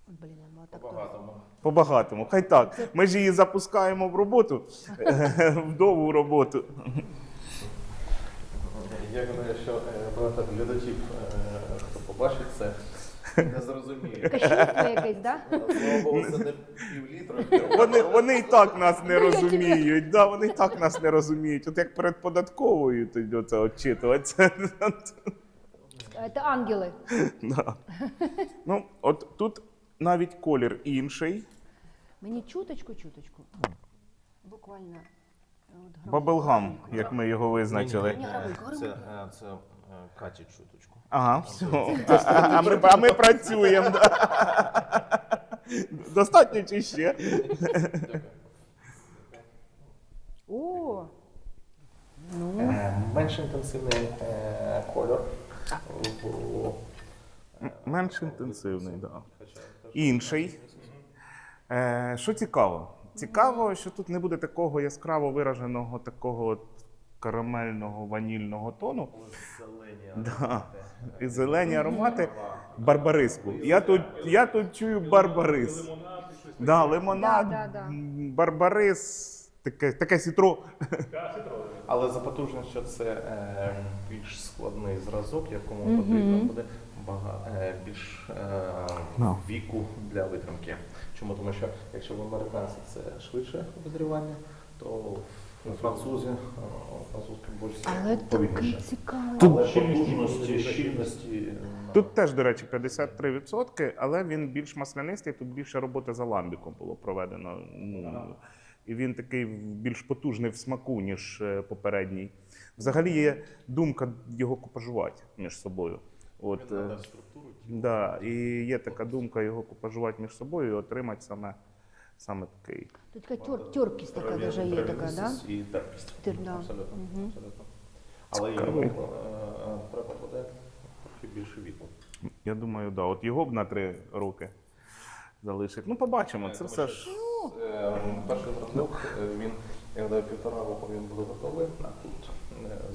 блін, а так Багатому. По-багатому. Хай так. Ми ж її запускаємо в роботу, в довгу роботу. Я думаю, що багато глядачів, хто побачить це, не зрозуміє. Кощунство якесь, да? Слава Богу, це не півлітра. Вони і так нас не розуміють. Да, вони і так нас не розуміють. От як перед податковою тоді оце отчитуватися. Це ангели. Да. От тут навіть колір інший. Мені чуточку. Буквально. От грамулька. Баблгам, як ми його визначили. Ні, грамулька. Це Каті чуточку. Ага, все. А ми працюємо. Да. Достатньо чи ще? О, Менш інтенсивний кольор. Менш інтенсивний, так. Да. Інший. Що цікаво? Цікаво, що тут не буде такого яскраво вираженого, такого от карамельного, ванільного тону. Да. І зелені аромати барбариску. Я тут чую барбарис. Да, лимонад, Да. барбарис, таке сітро. Але за потужністю це більш складний зразок, якому потрібно буде більш віку для витримки. Чому? Тому що якщо в американців це швидше визрівання, то у французькій більш але такий повільніше. цікавий. Але потужності, щільності. Тут теж, до речі, 53%, але він більш маслянистий, тут більше роботи за ламбіком було проведено. І він такий більш потужний в смаку, ніж попередній. Взагалі є думка його купажувати між собою. От, да, і є така думка його купажувати між собою і отримати саме такий. Тут така терпкість така даже є, така, да? І терпкість. Да. Абсолютно. Але йому треба буде трохи більше віку. Я думаю, да, от його б на 3 роки залишить. Побачимо, це все ж. Перший зразок, він, я гадаю, 1,5 року він буде готовий, а тут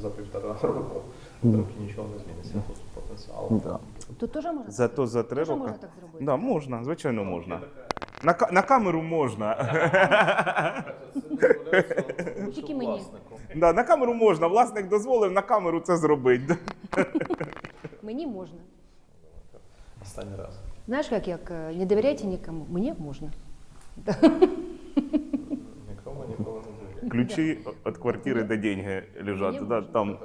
за 1,5 року трохи нічого не зміниться. Тут потенціал. Тут теж можна? Зато за 3 Теж роки. можна так зробити? Да, можна, звичайно, можна. На камеру можна. Тільки мені. Да, на камеру можна. Власник дозволив на камеру це зробити. Мені можна. Останній раз. Знаєш, як не довіряйте нікому. Мені можна. Нікому ніколи не довіряє. Ключі від квартири, де деньги лежать. Да, там.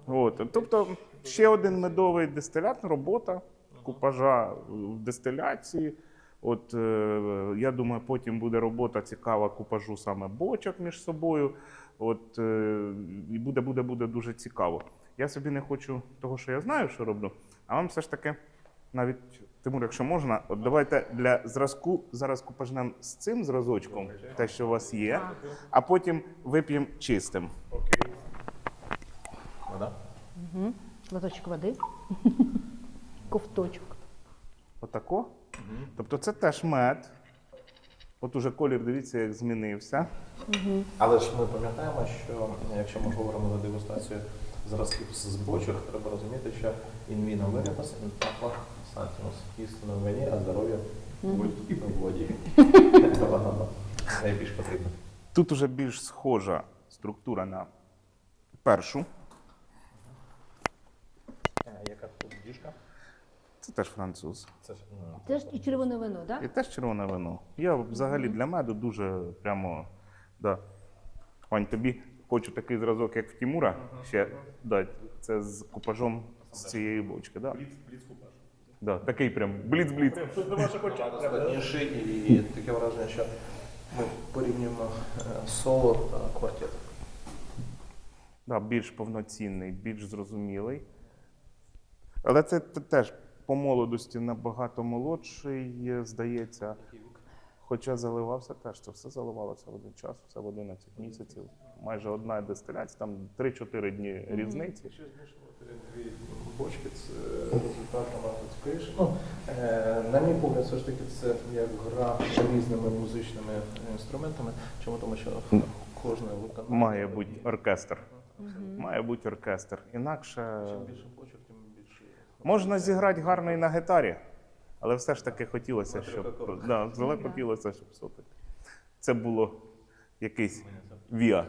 От, тобто ще один медовий дистилят, робота купажа в дистиляції. От, я думаю, потім буде робота цікава купажу саме бочок між собою. От, і буде дуже цікаво. Я собі не хочу того, що я знаю, що роблю, а вам все ж таки, навіть, Тимур, якщо можна, от давайте для зразку зараз купажнемо з цим зразочком, те, що у вас є, а потім вип'ємо чистим. Вода? Угу. Глоточок води. Ковточок. Отако. Тобто це теж мед. От уже колір, дивіться, як змінився. Але ж ми пам'ятаємо, що якщо ми говоримо за дегустацію зразків з бочок, треба розуміти, що in vino veritas, in aqua sanitas. Істина в вині, а здоров'я в воді. Воно найбільш потрібно. Тут уже більш схожа структура на першу. Яка тут діжка? Це теж француз. Це ж, Це ж і червоне вино, так? І теж червоне вино. Я взагалі для меду дуже прямо. Да. Вань, тобі хочу такий зразок, як в Тімура, ще дати. Це з купажом з цієї бочки. Да? Бліц-купаж. Да, такий прям бліц-бліц. Тут на ваших очах. складніший і таке враження, що ми порівнюємо соло та квартет. Да, більш повноцінний, більш зрозумілий. Але це теж по молодості набагато молодший, здається. Хоча заливався теж, це все заливалося в один час, все в 11 місяців. Майже одна дистиляція, там 3-4 дні різниці. Якщо змішувати дві бочки, це результат набагато цікавіше. Ну, на мій погляд, все ж таки, це як гра різними музичними інструментами. Чому? Тому що кожне виконання Має бути оркестр. Має бути оркестр. Інакше Чим більше бочок, тим більше. можна зіграти гарно і на гітарі, але все ж таки хотілося, щоб Да. хотілося, щоб все-таки це було якийсь віа.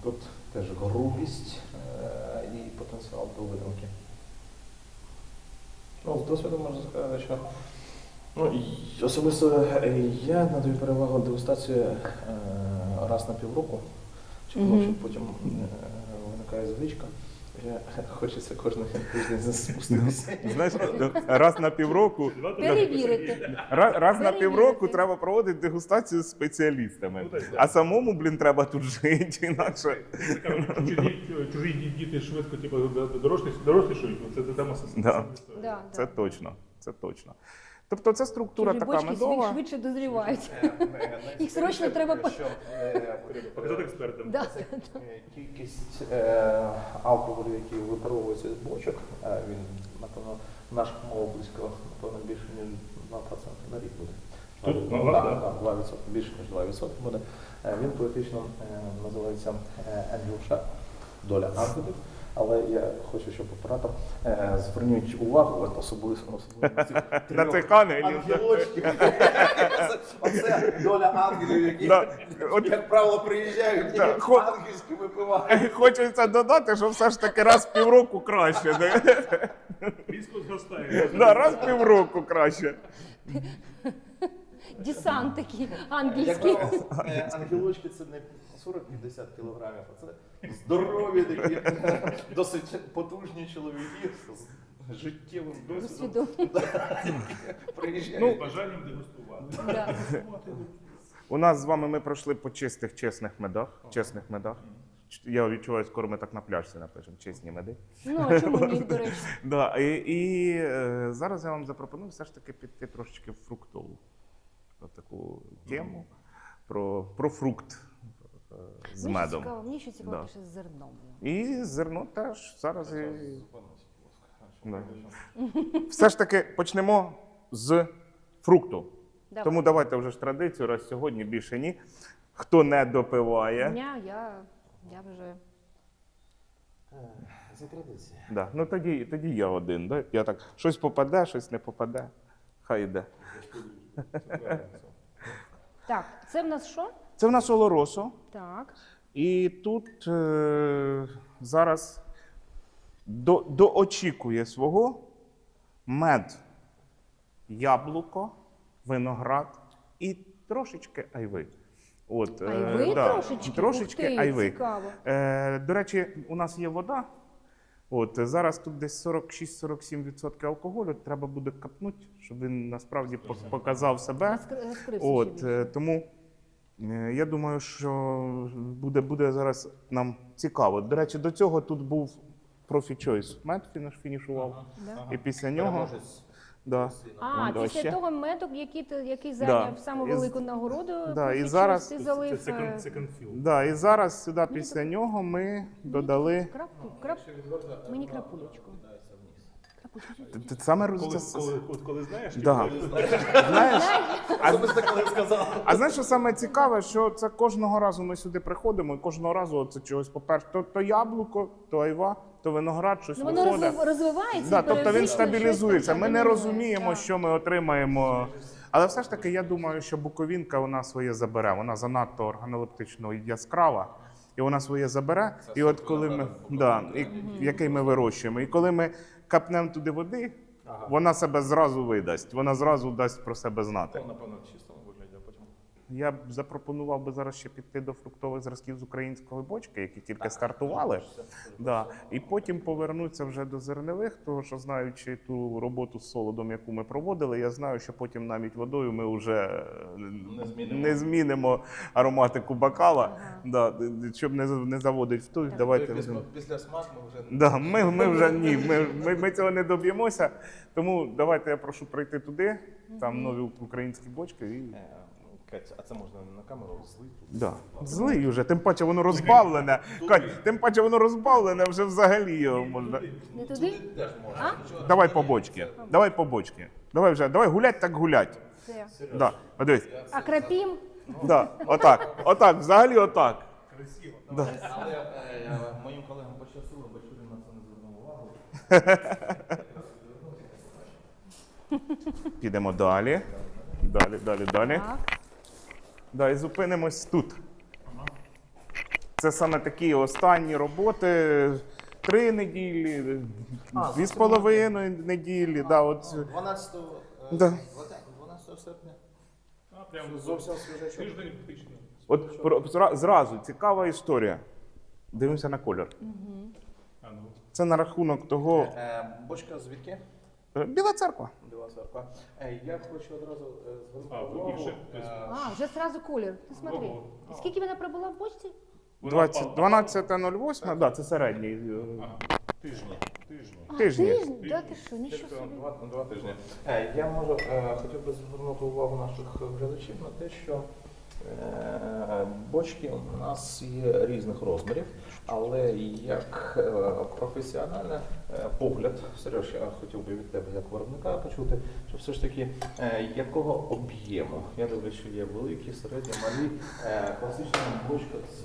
Тут теж грубість і потенціал до видумки. Ну, з досвіду можна сказати, що особисто я надаю перевагу дегустації раз на півроку, тому що потім виникає звичка. Хочеться кожен тиждень спуститися. Знаєш, раз на півроку Перевірити. Раз на півроку Перевірити. треба проводити дегустацію з спеціалістами. А самому, треба тут жити, інакше. Чужі діти швидко дорослішують, це тема Да. Да, Це да. точно, це точно. Тобто це структура Чужі така бочки медова. швидше дозрівають. Їх срочно треба показати експертам. Да. Кількість алкоголю, який випаровується з бочок, він, напевно, в наших мовах близько, напевно, більше, ніж 2% на рік буде. Тут? Так, Ну, ладно. так, 2%, більше, ніж 2% буде. Він поетично називається ангел-шар, доля ангелів. Але я хочу, щоб оператор зверніть увагу особливо На цих ангелів. ангелочків. Оце доля ангелів, які, Да. От- як правило, приїжджають і Да. ангельські випивають. Хочеться додати, що все ж таки раз в півроку краще. Різко зростає. Да, раз в півроку краще. Десант такий Як ангельський. правило, ангелочки це не 40-50 кілограмів, а це здорові такі, досить потужні чоловіки з життєвим досвідом. Досвіду. Приїжджають. Бажанням дегустувати. Да. У нас з вами ми пройшли по чистих, чесних медах. Я відчуваю, скоро ми так на пляжці напишемо чесні меди. Ну, а чому ні, до речі? Да, зараз я вам запропоную все ж таки піти трошечки в фруктову таку тему про фрукт з медом. Мені ще цікаво, Да. що з зерном. І зерно теж зараз. Да. Все ж таки почнемо з фрукту. Давай. Тому давайте вже ж традицію, раз сьогодні більше ні. Хто не допиває. Я вже... Це традиція. Да. Ну тоді я один. Да? Я так, щось попаде, щось не попаде. Хай йде. Так, це в нас що? Це в нас Олоросо. Так. І тут зараз доочікує свого мед, яблуко, виноград і трошечки айви. От, Айви трошечки? Трошечки Ух ти, айви. цікаво. До речі, у нас є вода. От, зараз тут десь 46-47% алкоголю. Треба буде капнути, щоб він насправді показав себе. Розкрився От, ще більше. тому я думаю, що буде зараз нам цікаво. До речі, до цього тут був Profi Choice мед фінішував. Да. І після нього. Да. А, Да, після ще. того медок, який зайняв Да. саму І велику нагороду, да, і Profi зараз- Choice, ти залив Це конфіл. Да, і зараз сюди після нього ми додали. мені крапулечку. Саме Коли знаєш, Да. Знаєш, а знаєш, що саме цікаве, що це кожного разу ми сюди приходимо, і кожного разу це чогось по-перше, то яблуко, то айва, то виноград, щось Ну, воно виходить. розвивається. Да, і тобто він періодично стабілізується. щось Ми там не домінує. розуміємо, Так. що ми отримаємо. Але все ж таки, я думаю, що буковінка вона своє забере. Вона занадто органолептично яскрава, і вона своє забере. І от коли ми який ми вирощуємо, і коли ми капнемо туди води, вона себе зразу видасть. Вона зразу дасть про себе знати. Напевно, в чистому вигляді, а потім. Я б запропонував би зараз ще піти до фруктових зразків з української бочки, які тільки стартували. Да. І потім повернутися вже до зернових, тому що знаючи ту роботу з солодом, яку ми проводили, я знаю, що потім навіть водою ми вже не змінимо ароматику бокала, щоб не заводить в ту. Давайте Після смак ми вже... Да, ми вже ні, ми цього не доб'ємося. Тому давайте я прошу прийти туди, там нові українські бочки. І... Кать, а це можна на камеру злити? Да. Злий уже, тим паче воно розбавлене. Кать, тим паче воно розбавлене, вже взагалі його можна. Не туди? Давай по бочки. Давай по бочки. Давай гулять, так гулять. Це. Да. Подивись. А крапім? Да. Отак, взагалі отак. Але моїм колегам пощастило, бо Шурін на це не звернув увагу. Підемо далі. Далі. Так. Да, і зупинимось тут. Це саме такі останні роботи. 3 неділі, 2,5 неділі. Да, от. 12 Да. 12 серпня. прям Зовсім свіжачок. тиждень фактично. От зразу цікава історія. Дивимося на колір. А, ну. Це на рахунок того. Бочка звідки? Біла церква. Біла церква. Я хочу одразу звернути А, увагу. більше? Тобто, А, вже зразу колір. Ти смотри. Ого. І скільки вона пробула в бочці? 12.08, да, це середній. Тижні. Тижні. Тиждень? Да, ти що, нічого собі. Два тижні. Я можу хотів би звернути увагу наших глядачів на те, що бочки у нас є різних розмірів, але як професіональний погляд, Сереж, я хотів би від тебе як виробника почути, що все ж таки якого об'єму? Я дивлюся, що є великі, середні, малі, класична бочка з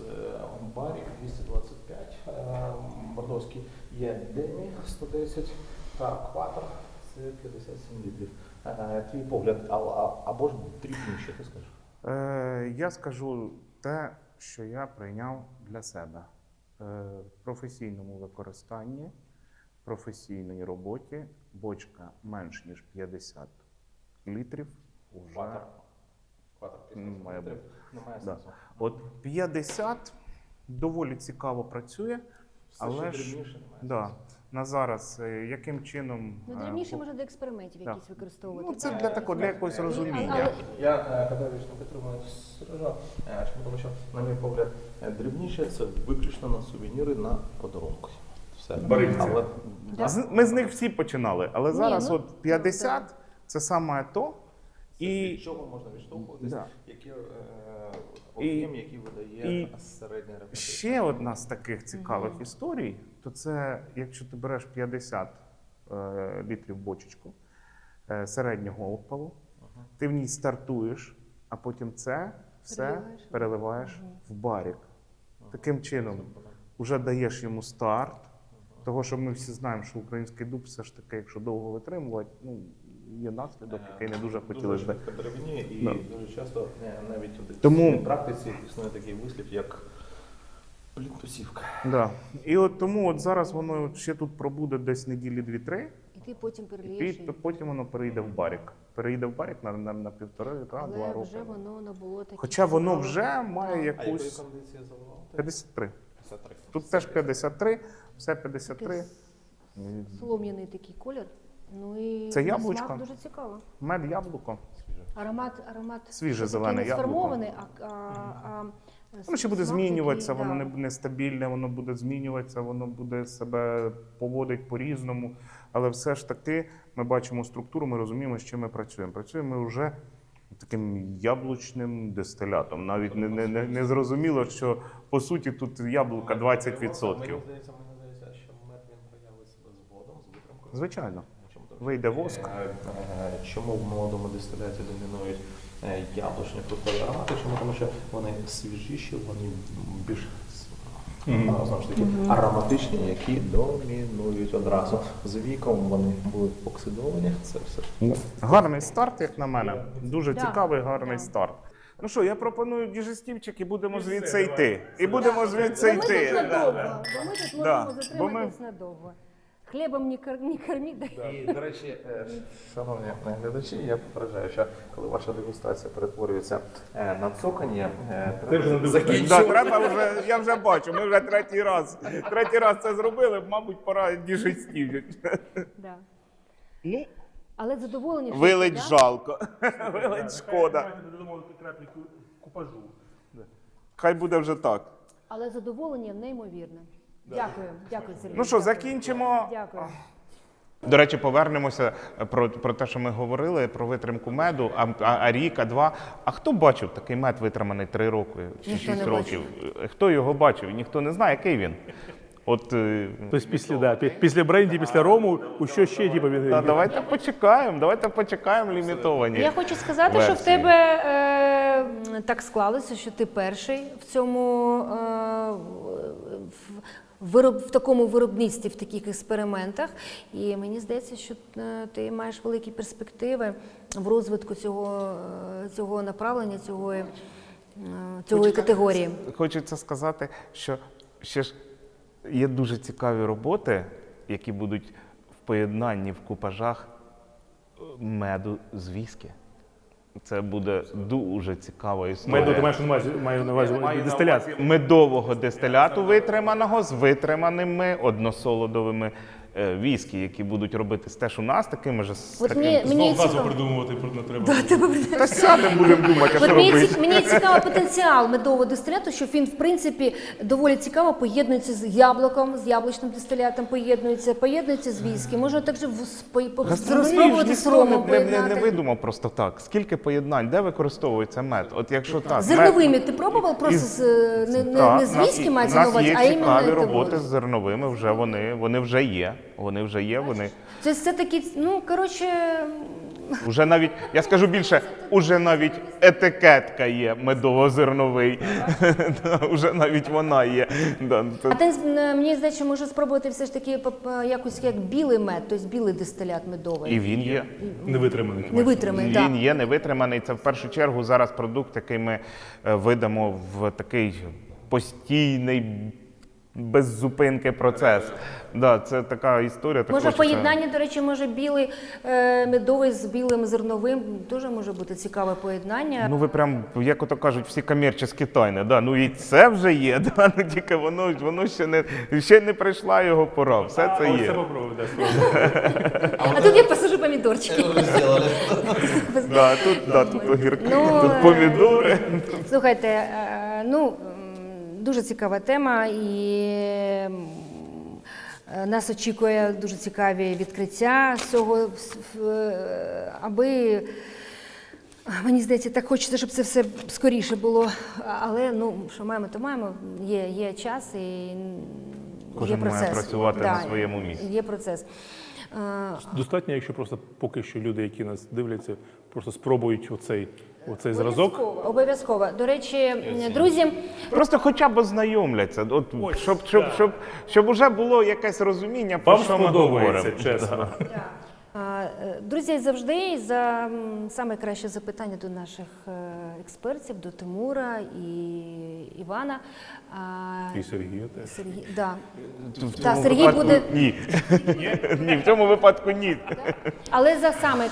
барів 225 бордовський, є Демі 110 та Кватер, це 57 літрів. Твій погляд, або ж дрібніше, ти скажеш? Я скажу те, що я прийняв для себе. В професійному використанні, професійній роботі бочка менш ніж 50 літрів уже Кватер має бути. Немає Да. сенсу. От 50 доволі цікаво працює, але ж дрібніше немає да, сенсу. на зараз яким чином Ну, дрібніше може до експериментів якісь використовувати. ну, це так? для якогось розуміння. Але- Я категорично підтримую Сережа, чому? Тому що, на мій погляд, дрібніше це виключно на сувеніри, на подарунки. Все. Барильці. Але Ми з них всі починали, але Ні, зараз ну, от 50 це саме то. від І чого можна відштовхуватися, Да. який об'єм, який видає і середня репетиція. ще одна з таких цікавих історій, то це якщо ти береш 50 літрів бочечку середнього опалу, ти в ній стартуєш, а потім це все переливаєш в барік. Таким чином вже даєш йому старт, того, що ми всі знаємо, що український дуб все ж таки, якщо довго витримувати, ну, є наслідок, який не дуже хотілося б. Дуже деревні і Да. дуже часто навіть у Тому- дикційній практиці існує такий вислів, як плінтусівка. Да. І от тому от зараз воно от ще тут пробуде десь неділі 2-3, І ти потім і перелієш. потім воно перейде в барік. Перейде в барік на 1,5-2 Але роки. вже воно набуло такі. Хоча воно цікаві- вже має А якої якусь кондиції заволав? 53. 53. Тут теж 53, все 53. Солом'яний такий колір. Ну і Це на яблучко. смак дуже цікаво. Мед, яблуко. Аромат Свіже такий зелене не яблуко. сформований, Воно ще буде смак змінюватися, такий, воно да. нестабільне, воно буде змінюватися, воно буде себе поводити по-різному. Але все ж таки ми бачимо структуру, ми розуміємо, з чим ми працюємо. Працюємо ми вже таким яблучним дистилятом. Навіть не зрозуміло, що по суті тут яблука 20%. Мені здається, що мед він проявить себе згодом, з витримкою. Звичайно. вийде воск. Чому в молодому дистиляті домінують яблучні фруктові аромати? Чому? Тому що вони свіжіші, вони більш знову ж таки ароматичні, які домінують одразу. З віком вони будуть оксидовані. Це все. Гарний старт, як на мене. Дуже Да. цікавий, гарний старт. Ну що, я пропоную діжестівчик і будемо звідси йти. І будемо звідси Бо ми тут йти. надовго, бо ми тут Да. можемо Бо ми- затриматись надовго. Хлібом не корміть. І, до речі, шановні глядачі, я попереджаю, що коли ваша дегустація перетворюється на цокання, треба Да, закінчувати. треба вже, я вже бачу, ми вже третій раз це зробили, мабуть, пора діжестів. Да. Ну, Але задоволені. що вилить да? жалко, вилить шкода. Купажу. Хай буде вже так. Але задоволення неймовірне. Дякую, дякую, Сергій. Ну що, Дякую. закінчимо. Дякую. До речі, повернемося про те, що ми говорили, про витримку меду, а рік, а 2. А хто бачив такий мед витриманий 3 роки чи Ніхто 6 не років? Хто його бачив? Ніхто не знає, який він. От, Тобто після бренді, після рому, у що ще типу, він... давайте почекаємо лімітовані. Я хочу сказати, що в версії. тебе так склалося, що ти перший в цьому в такому виробництві, в таких експериментах. І мені здається, що ти маєш великі перспективи в розвитку цього направлення, цієї категорії. Хочеться сказати, що ще ж є дуже цікаві роботи, які будуть в поєднанні в купажах меду з віскі. Це буде дуже цікава історія. Меду, ти маю на увазі дистилят. Медового дистиляту витриманого з витриманими односолодовими віскі, які будуть робити теж у нас такими ж з От таким. мені Зразу цікаво. придумувати не треба. Та сядемо, будемо думати, а От що робити. мені цікавий потенціал медового дистиляту, що він, в принципі, доволі цікаво поєднується з яблуком, з яблучним дистилятом поєднується з віскі. Можна також спробувати з ромом не поєднати. видумав просто так. Скільки поєднань, де використовується мед? От якщо так, Зерновими ти пробував просто не з віскі мається на увазі, а іменно іменно цікаві того. роботи з зерновими, вже вони вже є. Це все таки, ну, коротше, Уже навіть, я скажу більше, уже навіть етикетка є медово-зерновий. Уже навіть вона є. а ти, мені здається, може спробувати все ж таки якось як білий мед, тобто білий дистилят медовий. І він є. Невитриманий. Не витриманий, так. Він є невитриманий. Це в першу чергу зараз продукт, який ми видамо в такий постійний, без зупинки процес. Да, це така історія. так Може хочеться- поєднання, до речі, може білий медовий з білим зерновим, теж може бути цікаве поєднання. Ну ви прям, як ото кажуть, всі комерційні тайни. Да? Ну і це вже є, да? Ну тільки воно ще не прийшла його пора. Все це Це є. попробуй, да, спробуй. А тут я посажу помідорчики. Тут огірки, Ну, тут помідори. Слухайте, дуже цікава тема, і нас очікує дуже цікаві відкриття з цього, аби, мені здається, так хочеться, щоб це все скоріше було, але, ну, що маємо, то маємо, є час і є Кожен має процес. працювати на своєму місці. Є процес. Достатньо, якщо просто поки що люди, які нас дивляться, просто спробують оцей зразок. Обов'язково. До речі, друзі, Просто хоча б ознайомляться, от, щоб уже було якесь розуміння, про Вам що ми говоримо. сподобається, чесно. друзі, завжди за саме краще запитання до наших експертів, до Тимура і Івана. І Сергія теж. Сергій, да. В Та, цьому Сергій випадку буде- ні. Ні, в цьому випадку ні. Але за саме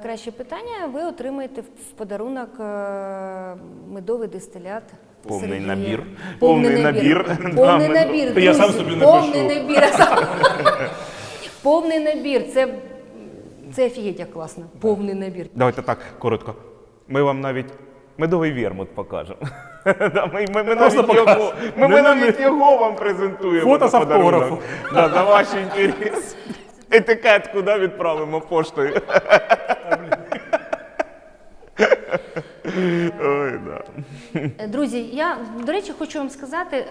краще питання ви отримаєте в подарунок медовий дистилят. Повний Сергія. набір. Повний Повний набір. набір. Повний Да, набір. То я сам друзі, собі напишу. повний набір. Повний набір. Це офігеть як класно. Повний набір. Давайте так, коротко. Ми вам навіть медовий вермут покажемо. Ми навіть його вам презентуємо. Фото на з автографом. подарунок. Да, за ваш інтерес. Етикетку відправимо поштою. Ой, да. Друзі, я, до речі, хочу вам сказати,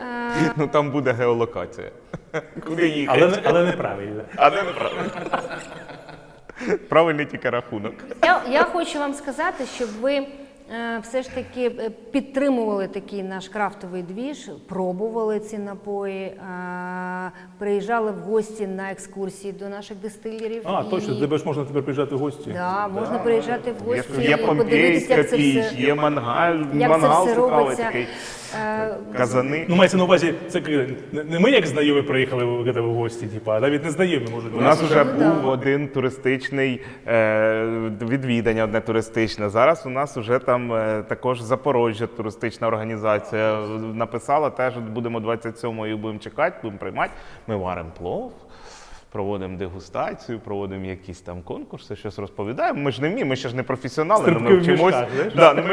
Ну там буде геолокація. Куди їхати? Але неправильно. А де неправильно? Правильний тільки рахунок. я хочу вам сказати, щоб ви все ж таки підтримували такий наш крафтовий двіж, пробували ці напої, приїжджали в гості на екскурсії до наших дистилерів. А, точно, тебе ж можна тепер приїжджати в гості. Да, можна приїжджати в гості Є і подивитися, помпейська як це піч, все, є мангал все цікавий робиться. такий, казани. Ну, мається на увазі, це не ми як знайомі приїхали в гості, типу, а навіть не знайомі, може. У нас вже Ну, да. був один туристичний відвідання, одне туристичне. Зараз у нас вже там також Запорожжя туристична організація написала, теж будемо 27-ї будемо чекати, будемо приймати. Ми варимо плов, проводимо дегустацію, проводимо якісь там конкурси, щось розповідаємо. Ми ж не вміємо, ми ще ж не професіонали, але Стрибки ми в вчимось. мішках, знаєш? Да, ну,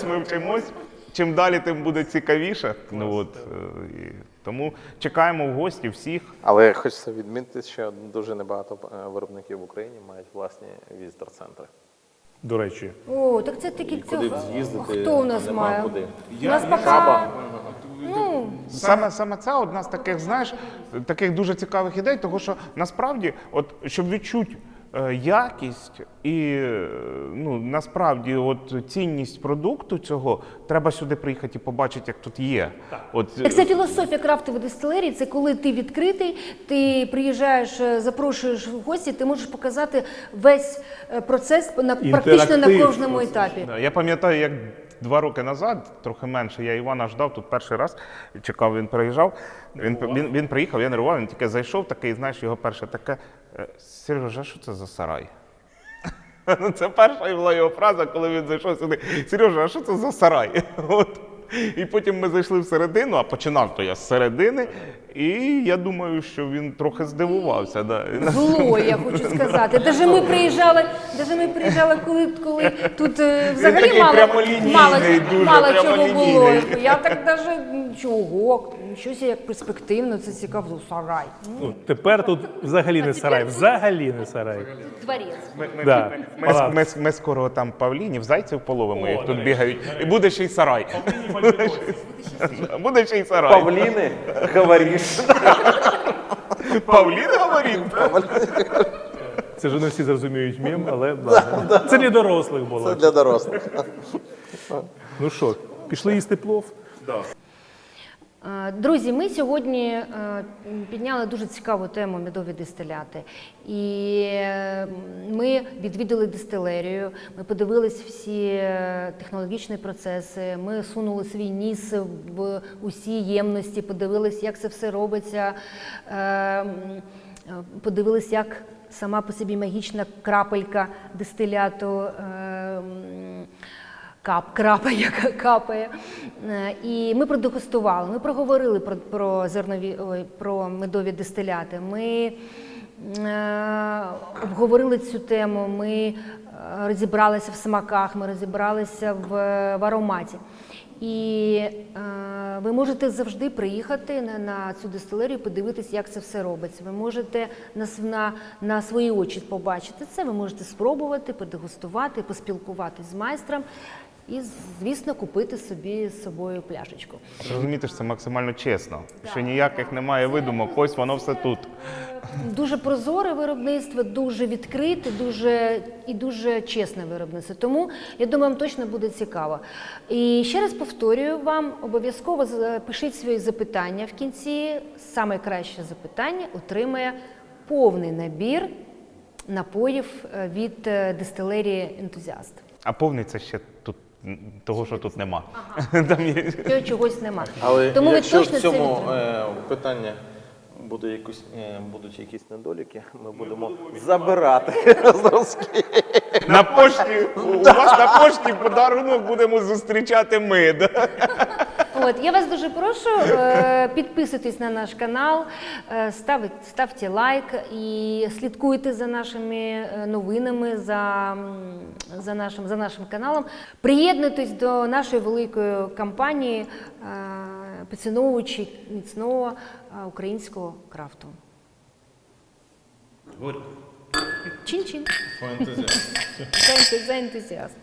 ми вчимось. Чим далі, тим буде цікавіше. Ну, от, тому чекаємо в гості всіх. Але хочеться відмітити, що дуже небагато виробників в Україні мають власні візитор-центри. До речі. О, так це такі Куди б з'їздити, хто у нас нема має? куди. У нас поки... Саме це одна з таких, знаєш, таких дуже цікавих ідей, тому що насправді, от щоб відчути якість і ну, насправді от цінність продукту цього, треба сюди приїхати і побачити, як тут є. От, Так це філософія крафтової дистилерії, це коли ти відкритий, ти приїжджаєш, запрошуєш в гості, ти можеш показати весь процес практично на кожному процес. етапі. Да, я пам'ятаю, як 2 роки назад, трохи менше, я Івана ждав тут перший раз, чекав, він приїжджав, він приїхав, я нервував, він тільки зайшов, такий, знаєш, його перше таке, Сережа, а що це за сарай? Ну, це перша була його фраза, коли він зайшов сюди, Сережа, а що це за сарай? От. І потім ми зайшли всередину, а починав то я з середини, і я думаю, що він трохи здивувався. Да. Зло, я хочу сказати. Даже ми приїжджали, коли тут взагалі такий прямолінійний, дуже мало чого було. прямолінійний. Я так даже нічого, щось як перспективно, це цікаво, сарай. Ну, тепер тут взагалі не сарай, взагалі не сарай. Дворець. Да. Ми скоро там павлінів, зайців половимо, їх тут бігають, і буде ще й сарай. Буде ще й сарай. Павліни, говориш. Павлін говорить? Це ж не всі зрозуміють мем, але ладно. Це для дорослих було. Це для дорослих. Ну що, пішли їсти плов? Друзі, ми сьогодні підняли дуже цікаву тему медові дистиляти. І ми відвідали дистилерію, ми подивились всі технологічні процеси, ми сунули свій ніс в усі ємності, подивились, як це все робиться, подивились, як сама по собі магічна крапелька дистиляту капає. І ми продегустували, ми проговорили про медові дистиляти, ми обговорили цю тему, ми розібралися в смаках, ми розібралися в ароматі. І ви можете завжди приїхати на цю дистилерію, подивитися, як це все робиться. Ви можете на свої очі побачити це, ви можете спробувати, подегустувати, поспілкуватися з майстром і, звісно, купити собі з собою пляшечку. Розумієте, що це максимально чесно, що ніяких немає видумок, ось воно все тут. Дуже прозоре виробництво, дуже відкрите, дуже чесне виробництво. Тому, я думаю, вам точно буде цікаво. І ще раз повторюю вам, обов'язково пишіть свої запитання в кінці. Саме краще запитання отримає повний набір напоїв від дистилерії «Ентузіаст». А повний це ще тут, того, що тут нема. Там чогось нема. Але Тому ви якщо точно в цьому це питанні будуть якісь недоліки, ми будемо забирати зразки. На пошті, у вас на пошті подарунок будемо зустрічати ми. Да? Я вас дуже прошу, підписуйтесь на наш канал, ставте лайк і слідкуйте за нашими новинами, за нашим каналом. Приєднуйтесь до нашої великої кампанії, поціновуючи міцного українського крафту. Чин-чин. За ентузіаст.